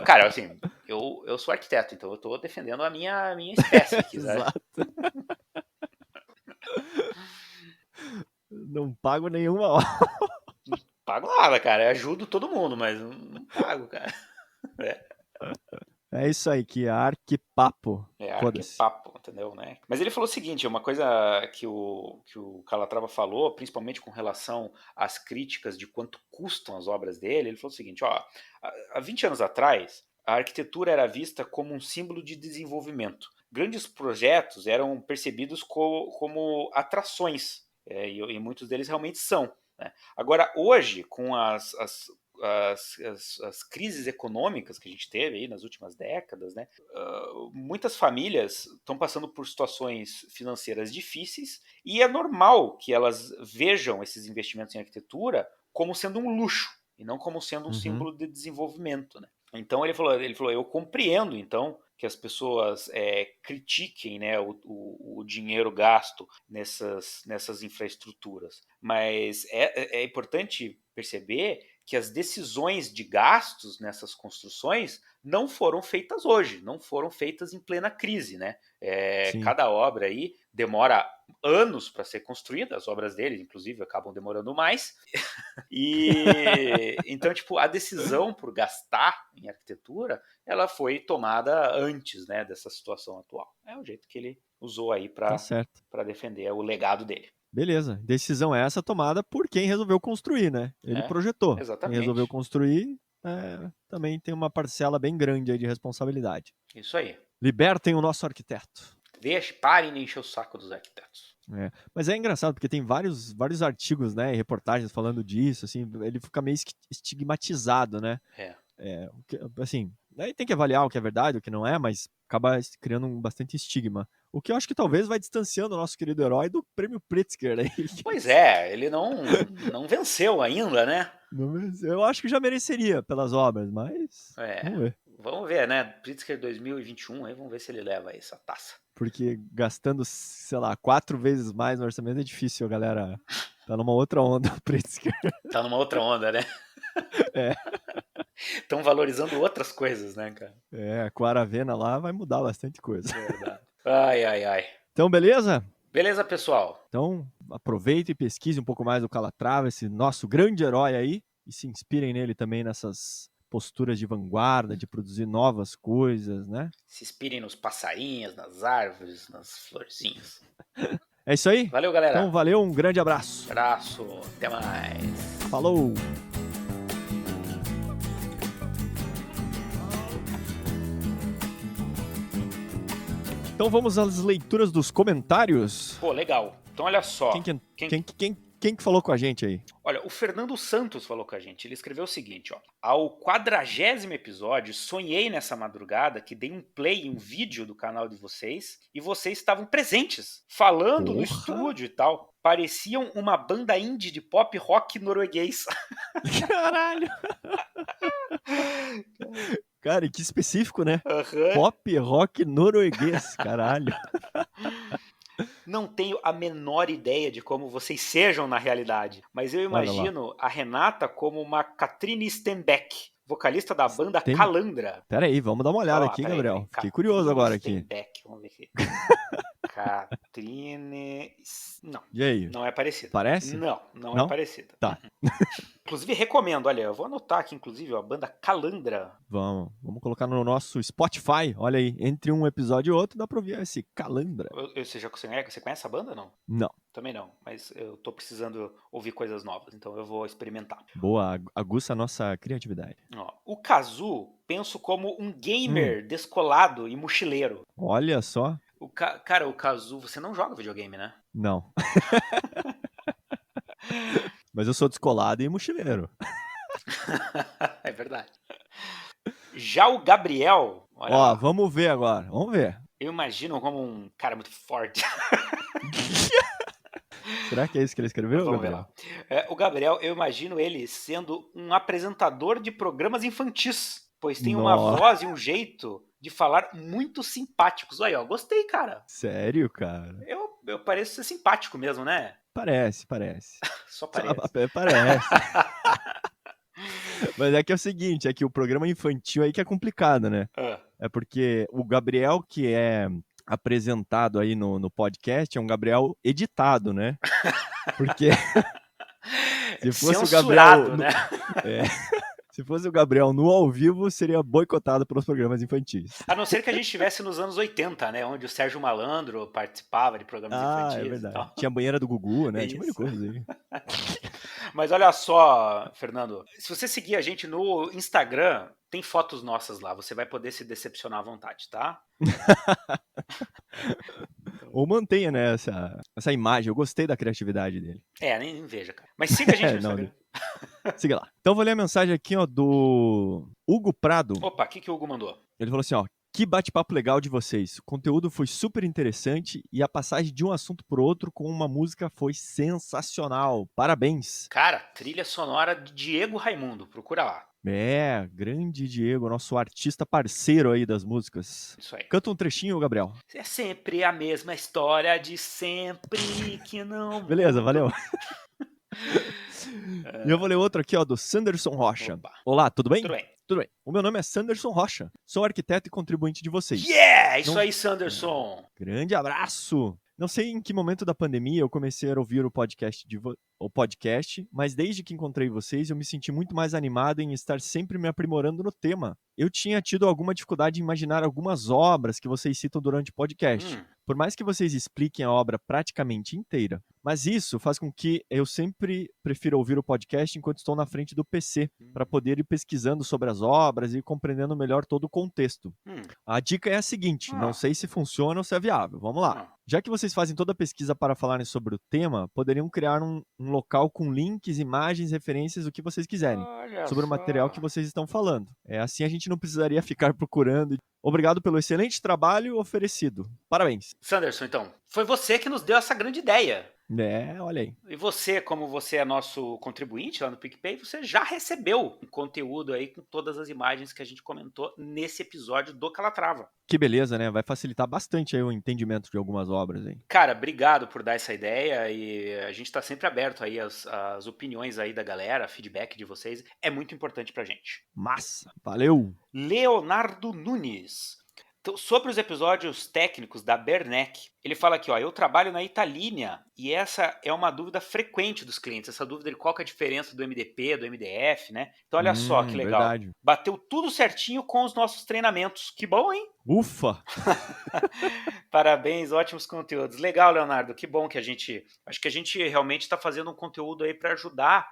Cara, assim, eu sou arquiteto, então eu tô defendendo a minha espécie aqui, sabe? Exato. Não pago nenhuma hora. Não pago nada, cara. Eu ajudo todo mundo, mas não pago, cara. É isso aí, que é arquipapo. Foda-se. Arquepapo, entendeu, né? Mas ele falou o seguinte, uma coisa que o Calatrava falou, principalmente com relação às críticas de quanto custam as obras dele, ele falou o seguinte, ó, há 20 anos atrás, a arquitetura era vista como um símbolo de desenvolvimento. Grandes projetos eram percebidos como atrações, e muitos deles realmente são, né? Agora, hoje, com as crises econômicas que a gente teve aí nas últimas décadas, né? Muitas famílias estão passando por situações financeiras difíceis e é normal que elas vejam esses investimentos em arquitetura como sendo um luxo e não como sendo um símbolo de desenvolvimento, né? Então ele falou, eu compreendo então que as pessoas critiquem, né, o dinheiro gasto nessas infraestruturas, mas é importante perceber que as decisões de gastos nessas construções não foram feitas hoje, não foram feitas em plena crise, né? Cada obra aí demora anos para ser construída, as obras dele, inclusive, acabam demorando mais. E então, tipo, a decisão por gastar em arquitetura, ela foi tomada antes, né, dessa situação atual. É o jeito que ele usou aí Tá para certo. defender o legado dele. Beleza. Decisão essa tomada por quem resolveu construir, né? Ele projetou. Quem resolveu Exatamente. construir também tem uma parcela bem grande aí de responsabilidade. Isso aí. Libertem o nosso arquiteto. Parem de encher o saco dos arquitetos. Mas é engraçado, porque tem vários artigos, né, e reportagens falando disso, assim, ele fica meio estigmatizado, né? Assim, daí tem que avaliar o que é verdade, o que não é, mas acaba criando bastante estigma. O que eu acho que talvez vai distanciando o nosso querido herói do prêmio Pritzker aí. Pois é, ele não venceu ainda, né? Eu acho que já mereceria pelas obras, mas vamos ver. Vamos ver, né? Pritzker 2021, aí vamos ver se ele leva essa taça. Porque gastando, sei lá, 4 vezes mais no orçamento é difícil, a galera tá numa outra onda, o Pritzker. Tá numa outra onda, né? Estão valorizando outras coisas, né, cara? Com a Aravena lá vai mudar bastante coisa. Verdade. Ai. Então, beleza? Beleza, pessoal. Então, aproveite e pesquise um pouco mais do Calatrava, esse nosso grande herói aí, e se inspirem nele também nessas posturas de vanguarda, de produzir novas coisas, né? Se inspirem nos passarinhos, nas árvores, nas florzinhas. É isso aí? Valeu, galera. Então, valeu, um grande abraço. Abraço, até mais. Falou! Então vamos às leituras dos comentários. Pô, legal. Então olha só. Quem que falou com a gente aí? Olha, o Fernando Santos falou com a gente. Ele escreveu o seguinte, ó. Ao 40º episódio, sonhei nessa madrugada que dei um play em um vídeo do canal de vocês e vocês estavam presentes, falando no estúdio e tal. Pareciam uma banda indie de pop rock norueguês. Caralho! Cara, que específico, né? Uhum. Pop rock norueguês, caralho. Não tenho a menor ideia de como vocês sejam na realidade, mas eu imagino a Renata como uma Katrine Stenbeck, vocalista da banda Calandra. Pera aí, vamos dar uma olhada aqui, Gabriel. Fiquei curioso agora aqui. Stenbeck, vamos ver aqui. Catrine... Não, E aí? não é parecida. Parece? Não é Não? parecida. Tá. Inclusive, recomendo, olha, eu vou anotar aqui, inclusive, ó, a banda Calandra. Vamos colocar no nosso Spotify. Olha aí, entre um episódio e outro dá pra ouvir esse Calandra. Você conhece essa banda, não? Não. Também não, mas eu tô precisando ouvir coisas novas, então eu vou experimentar. Boa, aguça a nossa criatividade. Ó, o Kazu, penso como um gamer descolado e mochileiro. Olha só. Cara, o Kazu, você não joga videogame, né? Não. Mas eu sou descolado e mochileiro. É verdade. Já o Gabriel, olha Ó, lá, vamos ver agora. Vamos ver. eu imagino como um cara muito forte. Será que é isso que ele escreveu, Vamos ver Gabriel? lá. O Gabriel, eu imagino ele sendo um apresentador de programas infantis, pois tem uma Nossa. voz e um jeito de falar muito simpáticos. Aí, ó, gostei, cara. Sério, cara? Eu pareço ser simpático mesmo, né? Parece. Só parece. Parece. Mas é que é o seguinte, é que o programa infantil aí que é complicado, né? Ah, É porque o Gabriel que é apresentado aí no podcast é um Gabriel editado, né? Porque se fosse o censurado, Gabriel né? é, se fosse o Gabriel no ao vivo, seria boicotado pelos programas infantis. A não ser que a gente estivesse nos anos 80, né? Onde o Sérgio Malandro participava de programas Ah, é infantis e verdade. tal. Tinha a banheira do Gugu, né? É Tinha um monte de isso. coisa aí. Mas olha só, Fernando, se você seguir a gente no Instagram, tem fotos nossas lá. Você vai poder se decepcionar à vontade, tá? Ou mantenha, né, essa imagem. Eu gostei da criatividade dele. Nem veja, cara. Mas siga a gente no Não, Instagram. siga lá. Então eu vou ler a mensagem aqui, ó, do Hugo Prado. Opa, o que o Hugo mandou? Ele falou assim, ó, que bate-papo legal de vocês. O conteúdo foi super interessante e a passagem de um assunto por outro com uma música foi sensacional. Parabéns. Cara, trilha sonora de Diego Raimundo. Procura lá. É, grande Diego, nosso artista parceiro aí das músicas. Isso aí. Canta um trechinho, Gabriel. É sempre a mesma história de sempre que não. Beleza, mudou. valeu. E eu vou ler outro aqui, ó, do Sanderson Rocha. Opa. Olá, tudo bem? Tudo bem. Tudo bem. O meu nome é Sanderson Rocha. Sou arquiteto e contribuinte de vocês. Yeah! Isso Não- aí, Sanderson. Grande abraço! Não sei em que momento da pandemia eu comecei a ouvir o podcast, mas desde que encontrei vocês eu me senti muito mais animado em estar sempre me aprimorando no tema. Eu tinha tido alguma dificuldade em imaginar algumas obras que vocês citam durante o podcast. Por mais que vocês expliquem a obra praticamente inteira, mas isso faz com que eu sempre prefira ouvir o podcast enquanto estou na frente do PC, para poder ir pesquisando sobre as obras e compreendendo melhor todo o contexto. A dica é a seguinte, não sei se funciona ou se é viável, vamos lá. Já que vocês fazem toda a pesquisa para falarem sobre o tema, poderiam criar um local com links, imagens, referências, o que vocês quiserem, Olha sobre o só. material que vocês estão falando. Assim a gente não precisaria ficar procurando. Obrigado pelo excelente trabalho oferecido. Parabéns. Sanderson, então, foi você que nos deu essa grande ideia. Olha aí. E você, como você é nosso contribuinte lá no PicPay, você já recebeu um conteúdo aí com todas as imagens que a gente comentou nesse episódio do Calatrava. Que beleza, né? Vai facilitar bastante aí o entendimento de algumas obras, hein? Cara, obrigado por dar essa ideia e a gente tá sempre aberto aí às opiniões aí da galera, feedback de vocês, é muito importante pra gente. Massa, valeu! Leonardo Nunes. Então, sobre os episódios técnicos da Bernec, ele fala aqui, ó, eu trabalho na Italínia e essa é uma dúvida frequente dos clientes, essa dúvida de qual que é a diferença do MDP, do MDF, né? Então olha só que legal. Verdade. Bateu tudo certinho com os nossos treinamentos. Que bom, hein? Ufa! Parabéns, ótimos conteúdos. Legal, Leonardo, que bom que acho que a gente realmente está fazendo um conteúdo aí para ajudar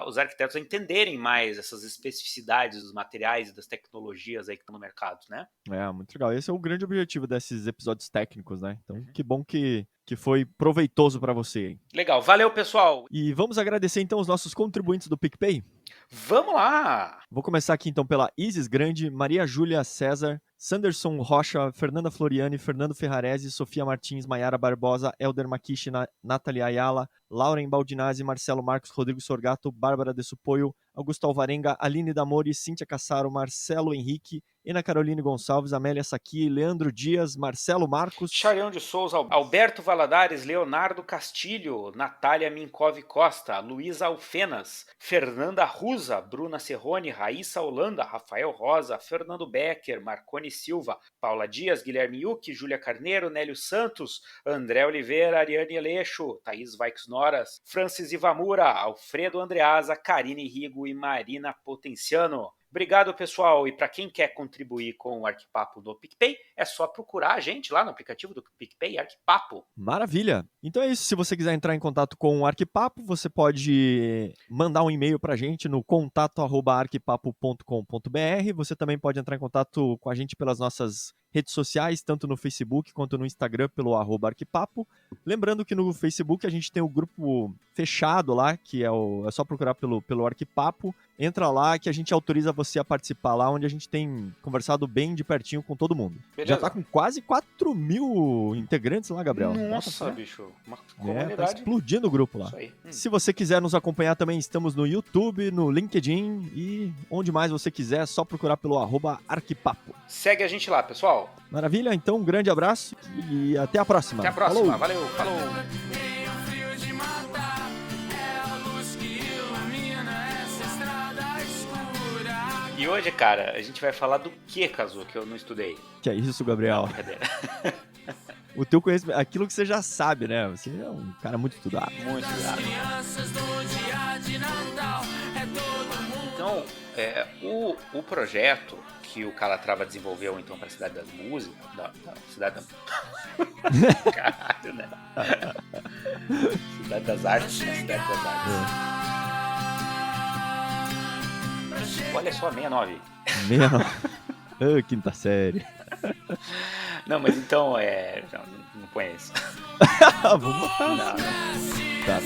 os arquitetos a entenderem mais essas especificidades dos materiais e das tecnologias aí que estão no mercado, né? Muito legal. Esse é o grande objetivo desses episódios técnicos, né? Então, que bom que foi proveitoso para você, hein? Legal, valeu, pessoal. E vamos agradecer então os nossos contribuintes do PicPay? Vamos lá! Vou começar aqui então pela Isis Grande, Maria Júlia César, Sanderson Rocha, Fernanda Floriani, Fernando Ferrarese, Sofia Martins, Maiara Barbosa, Elder Makishi, Nathalie Ayala, Lauren Baldinazzi, Marcelo Marcos, Rodrigo Sorgato, Bárbara de Supoio, Augusto Alvarenga, Aline Damori, Cíntia Cassaro, Marcelo Henrique, Ana Caroline Gonçalves, Amélia Saqui, Leandro Dias, Marcelo Marcos, Charião de Souza, Alberto Valadares, Leonardo Castilho, Natália Minkov Costa, Luísa Alfenas, Fernanda Rusa, Bruna Serrone, Raíssa Holanda, Rafael Rosa, Fernando Becker, Marcone Silva, Paula Dias, Guilherme Yuki, Júlia Carneiro, Nélio Santos, André Oliveira, Ariane Aleixo, Thaís Vaiks Noras, Francis Ivamura, Alfredo Andreasa, Karine Rigo e Marina Potenciano. Obrigado, pessoal. E para quem quer contribuir com o Arquipapo no PicPay, é só procurar a gente lá no aplicativo do PicPay, Arquipapo. Maravilha! Então é isso. Se você quiser entrar em contato com o Arquipapo, você pode mandar um e-mail para a gente no contato@arquipapo.com.br. Você também pode entrar em contato com a gente pelas nossas redes sociais, tanto no Facebook quanto no Instagram, pelo @arquipapo. Lembrando que no Facebook a gente tem o grupo fechado lá, que é só procurar pelo Arquipapo. Entra lá que a gente autoriza você a participar lá, onde a gente tem conversado bem de pertinho com todo mundo. Beleza. Já tá com quase 4.000 integrantes lá, Gabriel. Nossa, bicho. Uma comunidade. Tá explodindo o grupo lá. Isso aí. Se você quiser nos acompanhar também, estamos no YouTube, no LinkedIn e onde mais você quiser, é só procurar pelo @arquipapo. Segue a gente lá, pessoal. Maravilha, então um grande abraço e até a próxima. Até a próxima. Falou. Valeu, falou. E hoje, cara, a gente vai falar do que, Kazu, que eu não estudei? Que é isso, Gabriel? Não, cadê? O teu conhecimento, aquilo que você já sabe, né? Você é um cara muito estudado. Muito estudado. Então, o projeto que o Calatrava desenvolveu, então, para a Cidade das Músicas... Cidade da... Caralho, né? Cidade das Artes, né? Cidade das Artes. Olha só, 69. 69. Quinta série. Não, mas então, não põe isso. Vamos botar. Não. Tá.